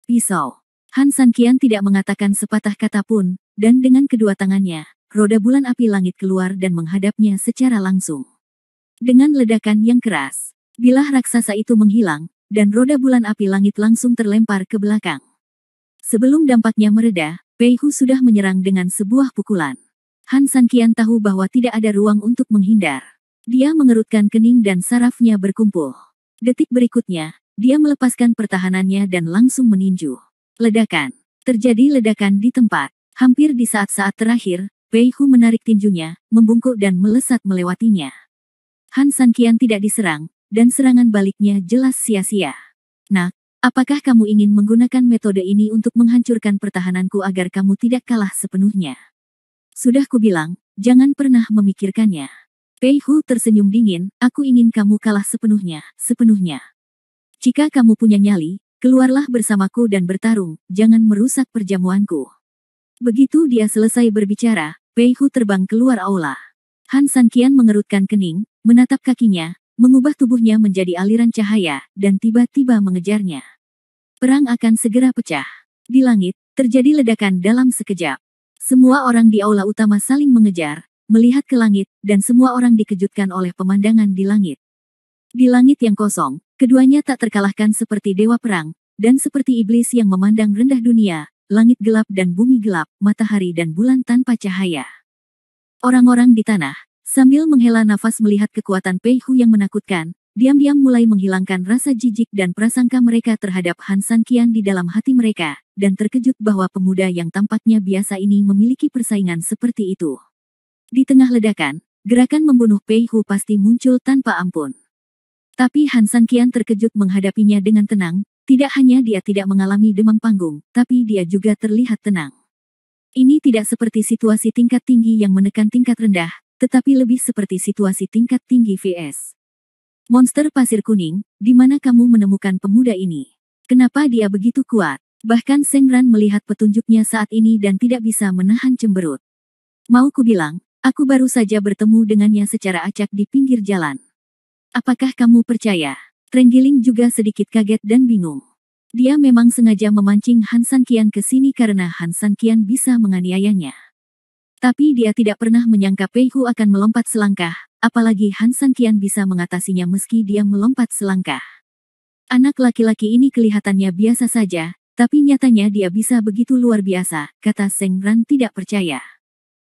Pisau. Han Sanqian tidak mengatakan sepatah kata pun, dan dengan kedua tangannya, roda bulan api langit keluar dan menghadapnya secara langsung. Dengan ledakan yang keras, bilah raksasa itu menghilang, dan roda bulan api langit langsung terlempar ke belakang. Sebelum dampaknya mereda, Pei Hu sudah menyerang dengan sebuah pukulan. Han Sanqian tahu bahwa tidak ada ruang untuk menghindar. Dia mengerutkan kening dan sarafnya berkumpul. Detik berikutnya, dia melepaskan pertahanannya dan langsung meninju. Ledakan. Terjadi ledakan di tempat. Hampir di saat-saat terakhir, Pei Hu menarik tinjunya, membungkuk dan melesat melewatinya. Han Sanqian tidak diserang, dan serangan baliknya jelas sia-sia. Nak, apakah kamu ingin menggunakan metode ini untuk menghancurkan pertahananku agar kamu tidak kalah sepenuhnya? Sudah kubilang, jangan pernah memikirkannya. Pei Hu tersenyum dingin, aku ingin kamu kalah sepenuhnya, sepenuhnya. Jika kamu punya nyali, keluarlah bersamaku dan bertarung, jangan merusak perjamuanku. Begitu dia selesai berbicara, Pei Hu terbang keluar aula. Han Sanqian mengerutkan kening, menatap kakinya, mengubah tubuhnya menjadi aliran cahaya, dan tiba-tiba mengejarnya. Perang akan segera pecah. Di langit, terjadi ledakan dalam sekejap. Semua orang di aula utama saling mengejar, melihat ke langit, dan semua orang dikejutkan oleh pemandangan di langit. Di langit yang kosong, keduanya tak terkalahkan seperti dewa perang, dan seperti iblis yang memandang rendah dunia, langit gelap dan bumi gelap, matahari dan bulan tanpa cahaya. Orang-orang di tanah, sambil menghela nafas melihat kekuatan Pei Hu yang menakutkan, diam-diam mulai menghilangkan rasa jijik dan prasangka mereka terhadap Han Sanqian di dalam hati mereka, dan terkejut bahwa pemuda yang tampaknya biasa ini memiliki persaingan seperti itu. Di tengah ledakan, gerakan membunuh Pei Hu pasti muncul tanpa ampun. Tapi Han Sanqian terkejut menghadapinya dengan tenang, tidak hanya dia tidak mengalami demam panggung, tapi dia juga terlihat tenang. Ini tidak seperti situasi tingkat tinggi yang menekan tingkat rendah, tetapi lebih seperti situasi tingkat tinggi vs. Monster pasir kuning, di mana kamu menemukan pemuda ini? Kenapa dia begitu kuat? Bahkan Seng Ran melihat petunjuknya saat ini dan tidak bisa menahan cemberut. Mau ku bilang, aku baru saja bertemu dengannya secara acak di pinggir jalan. Apakah kamu percaya? Trenggiling juga sedikit kaget dan bingung. Dia memang sengaja memancing Han Sanqian ke sini karena Han Sanqian bisa menganiayanya. Tapi dia tidak pernah menyangka Pei Hu akan melompat selangkah, apalagi Han Sanqian bisa mengatasinya meski dia melompat selangkah. Anak laki-laki ini kelihatannya biasa saja, tapi nyatanya dia bisa begitu luar biasa, kata Seng Ran tidak percaya.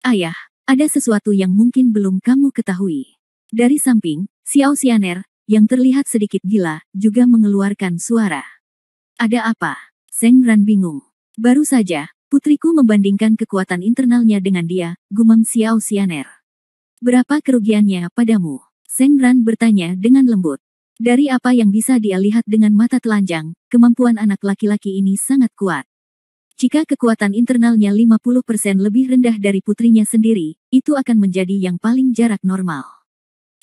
Ayah, ada sesuatu yang mungkin belum kamu ketahui. Dari samping, Xiao Xianer, yang terlihat sedikit gila, juga mengeluarkan suara. Ada apa? Seng Ran bingung. Baru saja, putriku membandingkan kekuatan internalnya dengan dia, gumam Xiao Xianer. Berapa kerugiannya padamu? Seng Ran bertanya dengan lembut. Dari apa yang bisa dia lihat dengan mata telanjang, kemampuan anak laki-laki ini sangat kuat. Jika kekuatan internalnya 50% lebih rendah dari putrinya sendiri, itu akan menjadi yang paling jarak normal.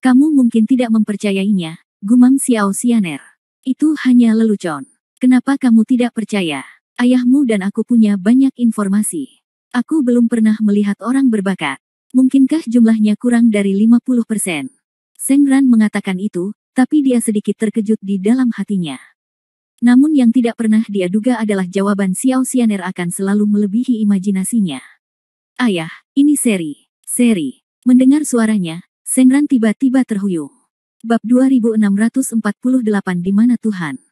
Kamu mungkin tidak mempercayainya, gumam Xiao Xianer. Itu hanya lelucon. Kenapa kamu tidak percaya? Ayahmu dan aku punya banyak informasi. Aku belum pernah melihat orang berbakat. Mungkinkah jumlahnya kurang dari 50%? Seng Ran mengatakan itu, tapi dia sedikit terkejut di dalam hatinya. Namun yang tidak pernah dia duga adalah jawaban Xiao Xianer akan selalu melebihi imajinasinya. Ayah, ini Seri. Seri. Mendengar suaranya, Seng Ran tiba-tiba terhuyung. Bab 2648 Di mana Tuhan?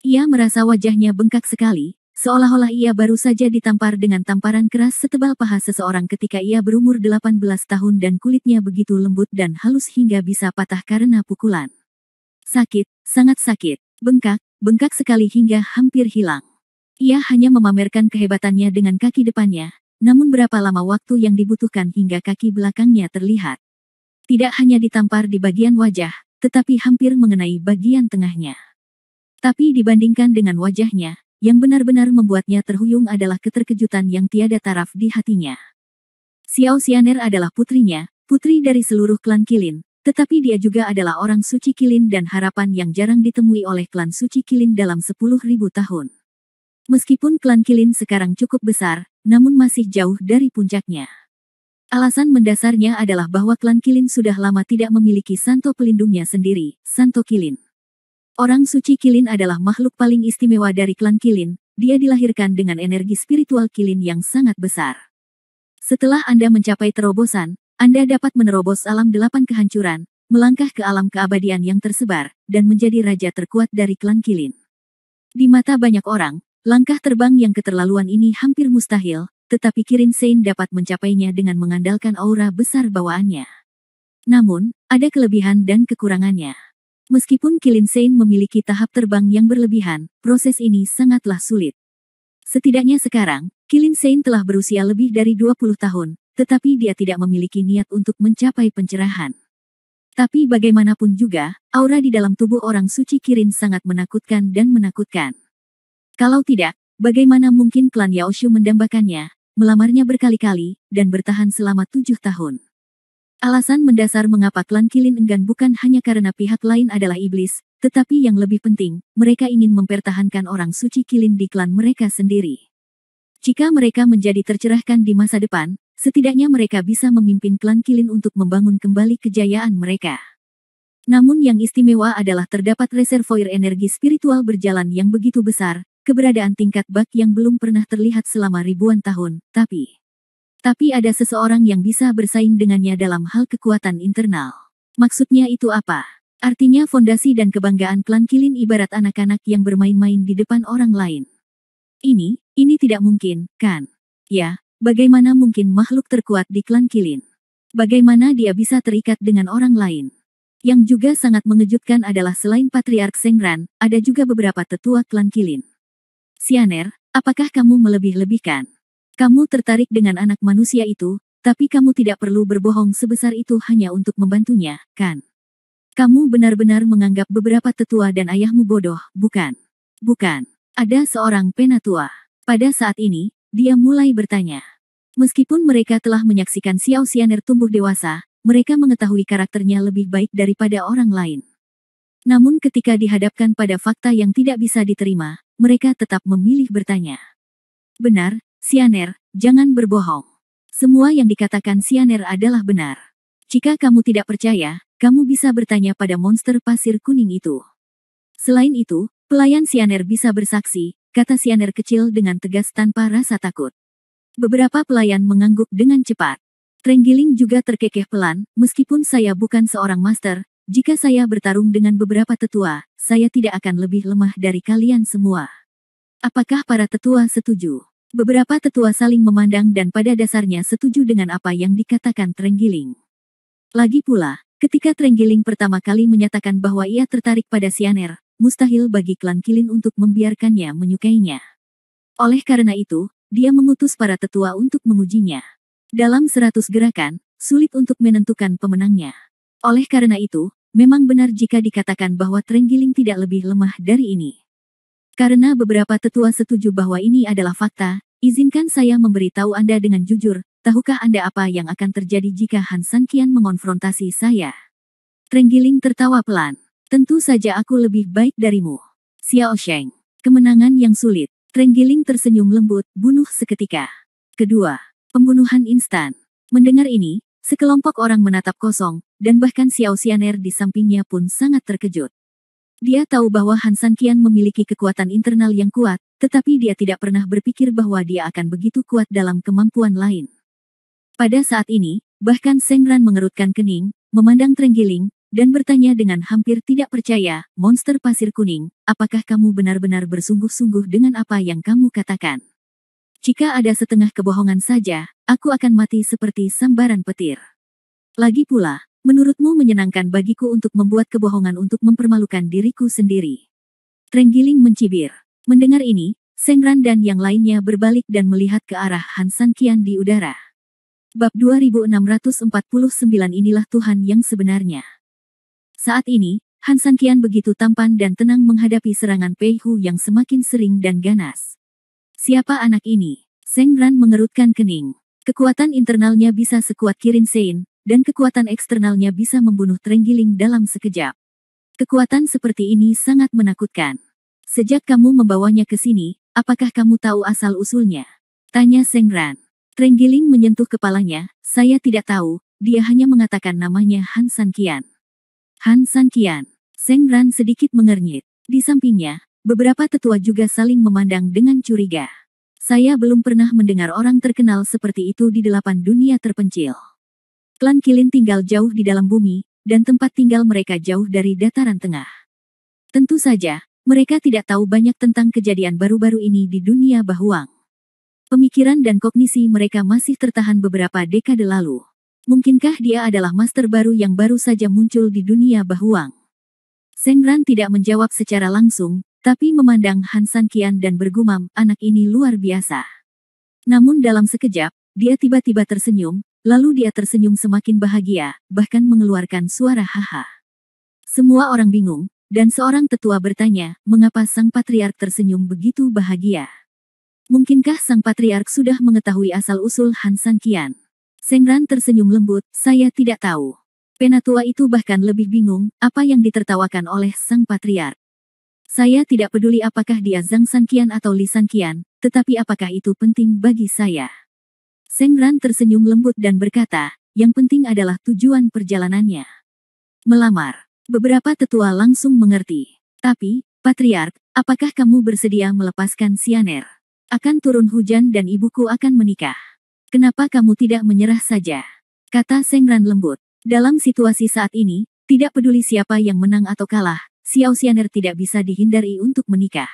Ia merasa wajahnya bengkak sekali, seolah-olah ia baru saja ditampar dengan tamparan keras setebal paha seseorang ketika ia berumur 18 tahun dan kulitnya begitu lembut dan halus hingga bisa patah karena pukulan. Sakit, sangat sakit, bengkak sekali hingga hampir hilang. Ia hanya memamerkan kehebatannya dengan kaki depannya, namun berapa lama waktu yang dibutuhkan hingga kaki belakangnya terlihat. Tidak hanya ditampar di bagian wajah, tetapi hampir mengenai bagian tengahnya. Tapi dibandingkan dengan wajahnya, yang benar-benar membuatnya terhuyung adalah keterkejutan yang tiada taraf di hatinya. Xiao Xianer adalah putrinya, putri dari seluruh klan Qilin, tetapi dia juga adalah orang suci Qilin dan harapan yang jarang ditemui oleh klan suci Qilin dalam 10.000 tahun. Meskipun klan Qilin sekarang cukup besar, namun masih jauh dari puncaknya. Alasan mendasarnya adalah bahwa klan Qilin sudah lama tidak memiliki santo pelindungnya sendiri, Santo Qilin. Orang suci Qilin adalah makhluk paling istimewa dari klan Qilin, dia dilahirkan dengan energi spiritual Qilin yang sangat besar. Setelah Anda mencapai terobosan, Anda dapat menerobos alam 8 kehancuran, melangkah ke alam keabadian yang tersebar, dan menjadi raja terkuat dari klan Qilin. Di mata banyak orang, langkah terbang yang keterlaluan ini hampir mustahil, tetapi Kirin Sein dapat mencapainya dengan mengandalkan aura besar bawaannya. Namun, ada kelebihan dan kekurangannya. Meskipun Qilin Sein memiliki tahap terbang yang berlebihan, proses ini sangatlah sulit. Setidaknya sekarang, Qilin Sein telah berusia lebih dari 20 tahun, tetapi dia tidak memiliki niat untuk mencapai pencerahan. Tapi bagaimanapun juga, aura di dalam tubuh orang suci Kirin sangat menakutkan dan menakutkan. Kalau tidak, bagaimana mungkin klan Yaoshu mendambakannya, melamarnya berkali-kali, dan bertahan selama 7 tahun? Alasan mendasar mengapa klan Qilin enggan bukan hanya karena pihak lain adalah iblis, tetapi yang lebih penting, mereka ingin mempertahankan orang suci Qilin di klan mereka sendiri. Jika mereka menjadi tercerahkan di masa depan, setidaknya mereka bisa memimpin klan Qilin untuk membangun kembali kejayaan mereka. Namun yang istimewa adalah terdapat reservoir energi spiritual berjalan yang begitu besar, keberadaan tingkat bak yang belum pernah terlihat selama ribuan tahun, tapi ada seseorang yang bisa bersaing dengannya dalam hal kekuatan internal. Maksudnya itu apa? Artinya fondasi dan kebanggaan klan Qilin ibarat anak-anak yang bermain-main di depan orang lain. Ini tidak mungkin, kan? Ya, bagaimana mungkin makhluk terkuat di klan Qilin? Bagaimana dia bisa terikat dengan orang lain? Yang juga sangat mengejutkan adalah selain Patriark Seng Ran, ada juga beberapa tetua klan Qilin. Xianer, apakah kamu melebih-lebihkan? Kamu tertarik dengan anak manusia itu, tapi kamu tidak perlu berbohong sebesar itu hanya untuk membantunya, kan? Kamu benar-benar menganggap beberapa tetua dan ayahmu bodoh, bukan? Bukan. Ada seorang penatua. Pada saat ini, dia mulai bertanya. Meskipun mereka telah menyaksikan Xiao Xianer tumbuh dewasa, mereka mengetahui karakternya lebih baik daripada orang lain. Namun ketika dihadapkan pada fakta yang tidak bisa diterima, mereka tetap memilih bertanya. Benar, Xianer, jangan berbohong. Semua yang dikatakan Xianer adalah benar. Jika kamu tidak percaya, kamu bisa bertanya pada monster pasir kuning itu. Selain itu, Pelayan Sianer bisa bersaksi, kata Sianer kecil dengan tegas tanpa rasa takut. Beberapa pelayan mengangguk dengan cepat. Trenggiling juga terkekeh pelan, meskipun saya bukan seorang master, jika saya bertarung dengan beberapa tetua, saya tidak akan lebih lemah dari kalian semua. Apakah para tetua setuju? Beberapa tetua saling memandang dan pada dasarnya setuju dengan apa yang dikatakan Trenggiling. Lagi pula, ketika Trenggiling pertama kali menyatakan bahwa ia tertarik pada Sianer, mustahil bagi klan Kilin untuk membiarkannya menyukainya. Oleh karena itu, dia mengutus para tetua untuk mengujinya. Dalam 100 gerakan, sulit untuk menentukan pemenangnya. Oleh karena itu, memang benar jika dikatakan bahwa Trenggiling tidak lebih lemah dari ini. Karena beberapa tetua setuju bahwa ini adalah fakta, izinkan saya memberitahu Anda dengan jujur, tahukah Anda apa yang akan terjadi jika Han Sanqian mengonfrontasi saya? Trenggiling tertawa pelan. Tentu saja aku lebih baik darimu. Xiao Sheng. Kemenangan yang sulit. Trenggiling tersenyum lembut, bunuh seketika. Kedua, pembunuhan instan. Mendengar ini, sekelompok orang menatap kosong, dan bahkan Xiao Xianer di sampingnya pun sangat terkejut. Dia tahu bahwa Han Sanqian memiliki kekuatan internal yang kuat, tetapi dia tidak pernah berpikir bahwa dia akan begitu kuat dalam kemampuan lain. Pada saat ini, bahkan Seng Ran mengerutkan kening, memandang Trenggiling, dan bertanya dengan hampir tidak percaya, monster pasir kuning, apakah kamu benar-benar bersungguh-sungguh dengan apa yang kamu katakan? Jika ada setengah kebohongan saja, aku akan mati seperti sambaran petir. Lagi pula, menurutmu menyenangkan bagiku untuk membuat kebohongan untuk mempermalukan diriku sendiri? Trenggiling mencibir. Mendengar ini, Seng Ran dan yang lainnya berbalik dan melihat ke arah Han Sanqian di udara. Bab 2649 inilah Tuhan yang sebenarnya. Saat ini, Han Sanqian begitu tampan dan tenang menghadapi serangan Pei Hu yang semakin sering dan ganas. Siapa anak ini? Seng Ran mengerutkan kening. Kekuatan internalnya bisa sekuat Kirin Sein, dan kekuatan eksternalnya bisa membunuh Trenggiling dalam sekejap. Kekuatan seperti ini sangat menakutkan. Sejak kamu membawanya ke sini, apakah kamu tahu asal-usulnya? Tanya Seng Ran. Trenggiling menyentuh kepalanya, saya tidak tahu, dia hanya mengatakan namanya Han Sanqian. Han Sanqian. Seng Ran sedikit mengernyit. Di sampingnya, beberapa tetua juga saling memandang dengan curiga. Saya belum pernah mendengar orang terkenal seperti itu di 8 dunia terpencil. Klan Kilin tinggal jauh di dalam bumi, dan tempat tinggal mereka jauh dari dataran tengah. Tentu saja, mereka tidak tahu banyak tentang kejadian baru-baru ini di dunia Bahuang. Pemikiran dan kognisi mereka masih tertahan beberapa dekade lalu. Mungkinkah dia adalah master baru yang baru saja muncul di dunia Bahuang? Seng Ran tidak menjawab secara langsung, tapi memandang Han Sanqian dan bergumam, anak ini luar biasa. Namun dalam sekejap, dia tiba-tiba tersenyum, lalu dia tersenyum semakin bahagia, bahkan mengeluarkan suara haha. Semua orang bingung, dan seorang tetua bertanya, mengapa sang patriark tersenyum begitu bahagia? Mungkinkah sang patriark sudah mengetahui asal-usul Han Sanqian? Seng Ran tersenyum lembut, saya tidak tahu. Penatua itu bahkan lebih bingung, apa yang ditertawakan oleh sang patriark. Saya tidak peduli apakah dia Zhang Sanqian atau Li Sanqian, tetapi apakah itu penting bagi saya? Seng Ran tersenyum lembut dan berkata, yang penting adalah tujuan perjalanannya. Melamar. Beberapa tetua langsung mengerti. Tapi, patriark, apakah kamu bersedia melepaskan Sianer? Akan turun hujan dan ibuku akan menikah. Kenapa kamu tidak menyerah saja? Kata Seng Ran lembut. Dalam situasi saat ini, tidak peduli siapa yang menang atau kalah, Xiao Xianer tidak bisa dihindari untuk menikah.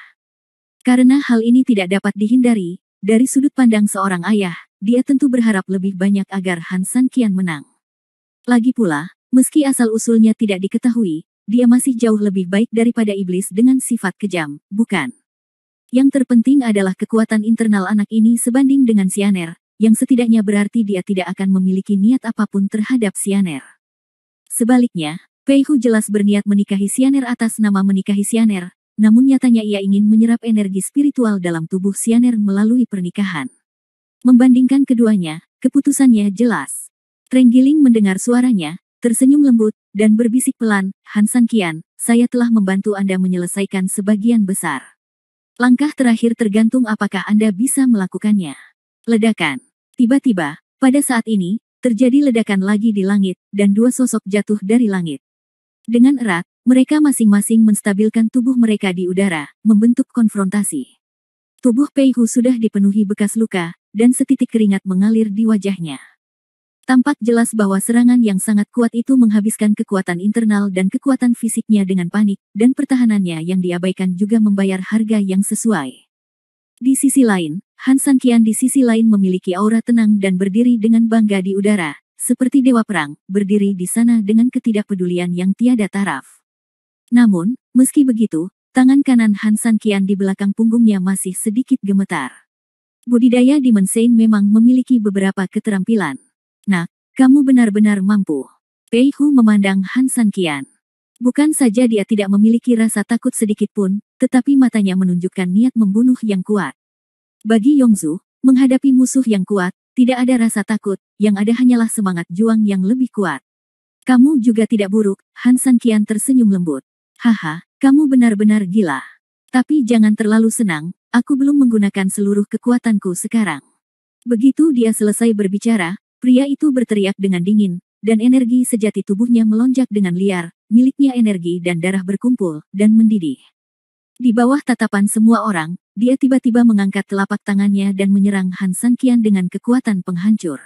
Karena hal ini tidak dapat dihindari, dari sudut pandang seorang ayah, dia tentu berharap lebih banyak agar Han Sanqian menang. Lagi pula, meski asal-usulnya tidak diketahui, dia masih jauh lebih baik daripada iblis dengan sifat kejam, bukan? Yang terpenting adalah kekuatan internal anak ini sebanding dengan Sianer, yang setidaknya berarti dia tidak akan memiliki niat apapun terhadap Sianer. Sebaliknya, Pei Hu jelas berniat menikahi Sianer atas nama menikahi Sianer, namun nyatanya ia ingin menyerap energi spiritual dalam tubuh Sianer melalui pernikahan. Membandingkan keduanya, keputusannya jelas. Trenggiling mendengar suaranya, tersenyum lembut, dan berbisik pelan, Han Sanqian, saya telah membantu Anda menyelesaikan sebagian besar. Langkah terakhir tergantung apakah Anda bisa melakukannya. Ledakan. Tiba-tiba, pada saat ini, terjadi ledakan lagi di langit, dan dua sosok jatuh dari langit. Dengan erat, Mereka masing-masing menstabilkan tubuh mereka di udara, membentuk konfrontasi. Tubuh Pei Hu sudah dipenuhi bekas luka, dan setitik keringat mengalir di wajahnya. Tampak jelas bahwa serangan yang sangat kuat itu menghabiskan kekuatan internal dan kekuatan fisiknya dengan panik, dan pertahanannya yang diabaikan juga membayar harga yang sesuai. Di sisi lain, Han Sanqian di sisi lain memiliki aura tenang dan berdiri dengan bangga di udara, seperti dewa perang, berdiri di sana dengan ketidakpedulian yang tiada taraf. Namun, meski begitu, tangan kanan Han Sanqian di belakang punggungnya masih sedikit gemetar. Budidaya Demon Saint memang memiliki beberapa keterampilan. Nak, kamu benar-benar mampu. Pei Hu memandang Han Sanqian. Bukan saja dia tidak memiliki rasa takut sedikit pun, tetapi matanya menunjukkan niat membunuh yang kuat. Bagi Yongzu, menghadapi musuh yang kuat, tidak ada rasa takut, yang ada hanyalah semangat juang yang lebih kuat. Kamu juga tidak buruk, Han Sanqian tersenyum lembut. Haha, kamu benar-benar gila. Tapi jangan terlalu senang, aku belum menggunakan seluruh kekuatanku sekarang. Begitu dia selesai berbicara, pria itu berteriak dengan dingin, dan energi sejati tubuhnya melonjak dengan liar, miliknya energi dan darah berkumpul, dan mendidih. Di bawah tatapan semua orang, dia tiba-tiba mengangkat telapak tangannya dan menyerang Han Sanqian dengan kekuatan penghancur.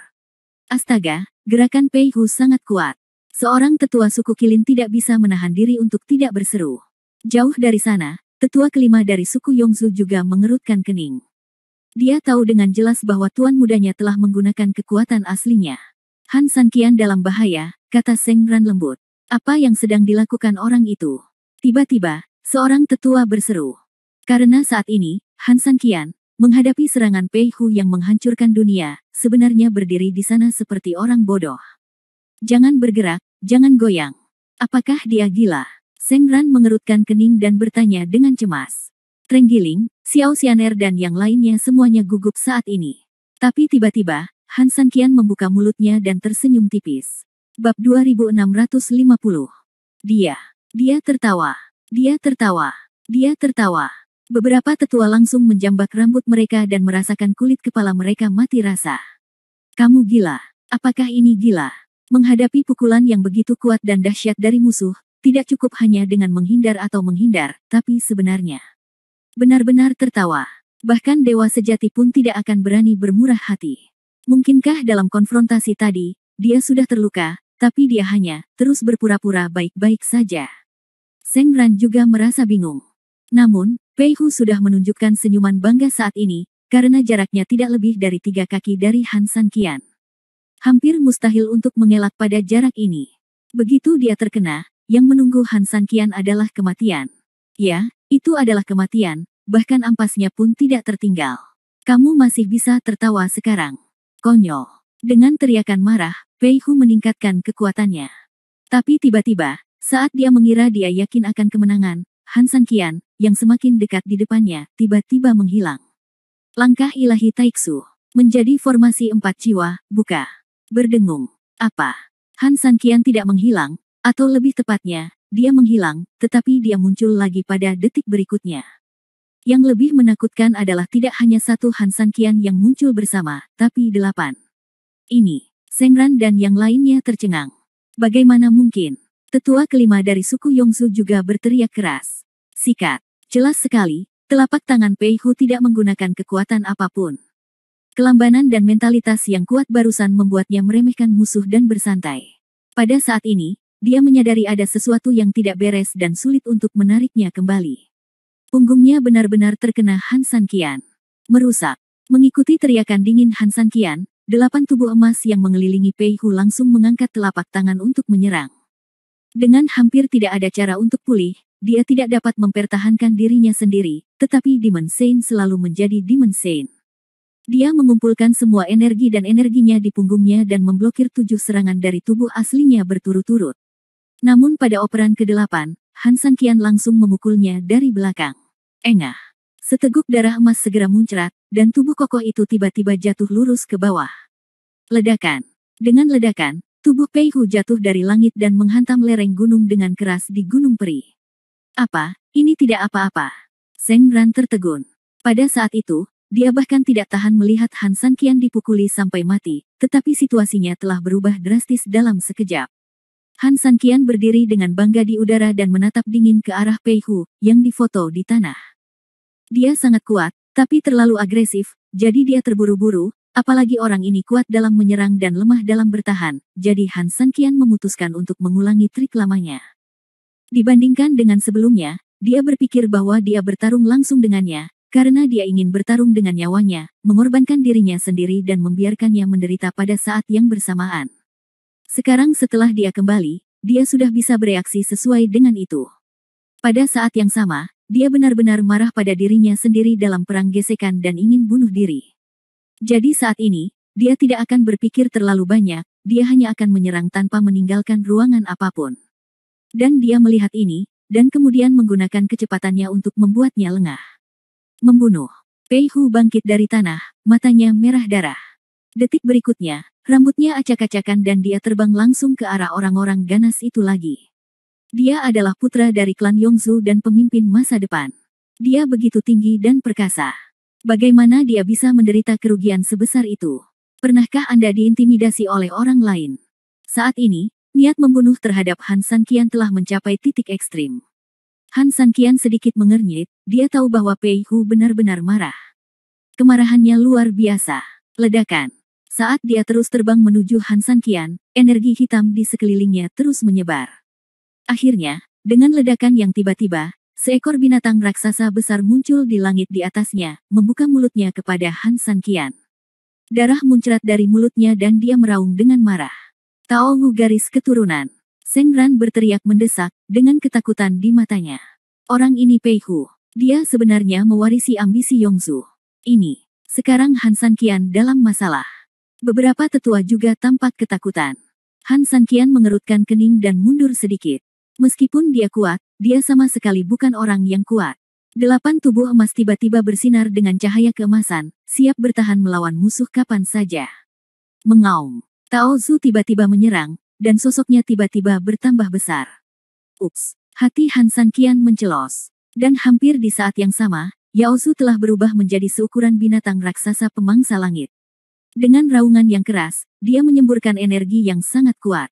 Astaga, gerakan Pei Hu sangat kuat. Seorang tetua suku Kilin tidak bisa menahan diri untuk tidak berseru. Jauh dari sana, tetua kelima dari suku Yongzu juga mengerutkan kening. Dia tahu dengan jelas bahwa tuan mudanya telah menggunakan kekuatan aslinya. Han Sanqian dalam bahaya, kata Seng Ran lembut. Apa yang sedang dilakukan orang itu? Tiba-tiba, seorang tetua berseru. Karena saat ini, Han Sanqian, menghadapi serangan Pei Hu yang menghancurkan dunia, sebenarnya berdiri di sana seperti orang bodoh. Jangan bergerak, jangan goyang. Apakah dia gila? Seng Ran mengerutkan kening dan bertanya dengan cemas. Trenggiling, Xiao Xianer dan yang lainnya semuanya gugup saat ini. Tapi tiba-tiba, Han Sanqian membuka mulutnya dan tersenyum tipis. Bab 2650. Dia tertawa. Dia tertawa. Dia tertawa. Beberapa tetua langsung menjambak rambut mereka dan merasakan kulit kepala mereka mati rasa. Kamu gila. Apakah ini gila? Menghadapi pukulan yang begitu kuat dan dahsyat dari musuh, tidak cukup hanya dengan menghindar atau menghindar, tapi sebenarnya benar-benar tertawa. Bahkan dewa sejati pun tidak akan berani bermurah hati. Mungkinkah dalam konfrontasi tadi, dia sudah terluka, tapi dia hanya terus berpura-pura baik-baik saja. Seng Ran juga merasa bingung. Namun, Pei Hu sudah menunjukkan senyuman bangga saat ini, karena jaraknya tidak lebih dari 3 kaki dari Han Sanqian. Hampir mustahil untuk mengelak pada jarak ini. Begitu dia terkena, yang menunggu Han Sanqian adalah kematian. Ya, itu adalah kematian, bahkan ampasnya pun tidak tertinggal. Kamu masih bisa tertawa sekarang. Konyol. Dengan teriakan marah, Pei Hu meningkatkan kekuatannya. Tapi tiba-tiba, saat dia mengira dia yakin akan kemenangan, Han Sanqian, yang semakin dekat di depannya, tiba-tiba menghilang. Langkah ilahi Taiksu. Menjadi formasi 4 jiwa, buka. Berdengung. Apa? Han Sanqian tidak menghilang, atau lebih tepatnya, dia menghilang, tetapi dia muncul lagi pada detik berikutnya. Yang lebih menakutkan adalah tidak hanya satu Han Sanqian yang muncul bersama, tapi 8. Ini, Seng Ran dan yang lainnya tercengang. Bagaimana mungkin? Tetua kelima dari suku Yongzu juga berteriak keras. Sikat. Jelas sekali, telapak tangan Pei Hu tidak menggunakan kekuatan apapun. Kelambanan dan mentalitas yang kuat barusan membuatnya meremehkan musuh dan bersantai. Pada saat ini, dia menyadari ada sesuatu yang tidak beres dan sulit untuk menariknya kembali. Punggungnya benar-benar terkena Han Sanqian. Merusak. Mengikuti teriakan dingin Han Sanqian, 8 tubuh emas yang mengelilingi Pei Hu langsung mengangkat telapak tangan untuk menyerang. Dengan hampir tidak ada cara untuk pulih, dia tidak dapat mempertahankan dirinya sendiri, tetapi Demon Saint selalu menjadi Demon Saint. Dia mengumpulkan semua energi dan energinya di punggungnya dan memblokir 7 serangan dari tubuh aslinya berturut-turut. Namun pada operan ke-8, Han Sanqian langsung memukulnya dari belakang. Engah. Seteguk darah emas segera muncrat, dan tubuh kokoh itu tiba-tiba jatuh lurus ke bawah. Ledakan. Dengan ledakan, tubuh Pei Hu jatuh dari langit dan menghantam lereng gunung dengan keras di Gunung Peri. Apa? Ini tidak apa-apa. Seng Ran tertegun. Pada saat itu, dia bahkan tidak tahan melihat Han Sanqian dipukuli sampai mati, tetapi situasinya telah berubah drastis dalam sekejap. Han Sanqian berdiri dengan bangga di udara dan menatap dingin ke arah Pei Hu, yang difoto di tanah. Dia sangat kuat, tapi terlalu agresif, jadi dia terburu-buru, apalagi orang ini kuat dalam menyerang dan lemah dalam bertahan, jadi Han Sanqian memutuskan untuk mengulangi trik lamanya. Dibandingkan dengan sebelumnya, dia berpikir bahwa dia bertarung langsung dengannya, karena dia ingin bertarung dengan nyawanya, mengorbankan dirinya sendiri dan membiarkannya menderita pada saat yang bersamaan. Sekarang setelah dia kembali, dia sudah bisa bereaksi sesuai dengan itu. Pada saat yang sama, dia benar-benar marah pada dirinya sendiri dalam perang gesekan dan ingin bunuh diri. Jadi saat ini, dia tidak akan berpikir terlalu banyak, dia hanya akan menyerang tanpa meninggalkan ruangan apapun. Dan dia melihat ini, dan kemudian menggunakan kecepatannya untuk membuatnya lengah. Membunuh. Pei Hu bangkit dari tanah, matanya merah darah. Detik berikutnya, rambutnya acak-acakan dan dia terbang langsung ke arah orang-orang ganas itu lagi. Dia adalah putra dari klan Yongzhou dan pemimpin masa depan. Dia begitu tinggi dan perkasa. Bagaimana dia bisa menderita kerugian sebesar itu? Pernahkah Anda diintimidasi oleh orang lain? Saat ini, niat membunuh terhadap Han Sanqian telah mencapai titik ekstrim. Han Sanqian sedikit mengernyit, dia tahu bahwa Pei Hu benar-benar marah. Kemarahannya luar biasa. Ledakan. Saat dia terus terbang menuju Han Sanqian, energi hitam di sekelilingnya terus menyebar. Akhirnya, dengan ledakan yang tiba-tiba, seekor binatang raksasa besar muncul di langit di atasnya, membuka mulutnya kepada Han Sanqian. Darah muncrat dari mulutnya dan dia meraung dengan marah. Tao Wu garis keturunan. Seng Ran berteriak mendesak, dengan ketakutan di matanya. Orang ini Pei Hu. Dia sebenarnya mewarisi ambisi Yongzhou. Ini. Sekarang Han Sanqian dalam masalah. Beberapa tetua juga tampak ketakutan. Han Sanqian mengerutkan kening dan mundur sedikit. Meskipun dia kuat, dia sama sekali bukan orang yang kuat. 8 tubuh emas tiba-tiba bersinar dengan cahaya keemasan, siap bertahan melawan musuh kapan saja. Mengaum. Tao Zhu tiba-tiba menyerang, dan sosoknya tiba-tiba bertambah besar. Ups, hati Han Sanqian mencelos. Dan hampir di saat yang sama, Yao Zhu telah berubah menjadi seukuran binatang raksasa pemangsa langit. Dengan raungan yang keras, dia menyemburkan energi yang sangat kuat.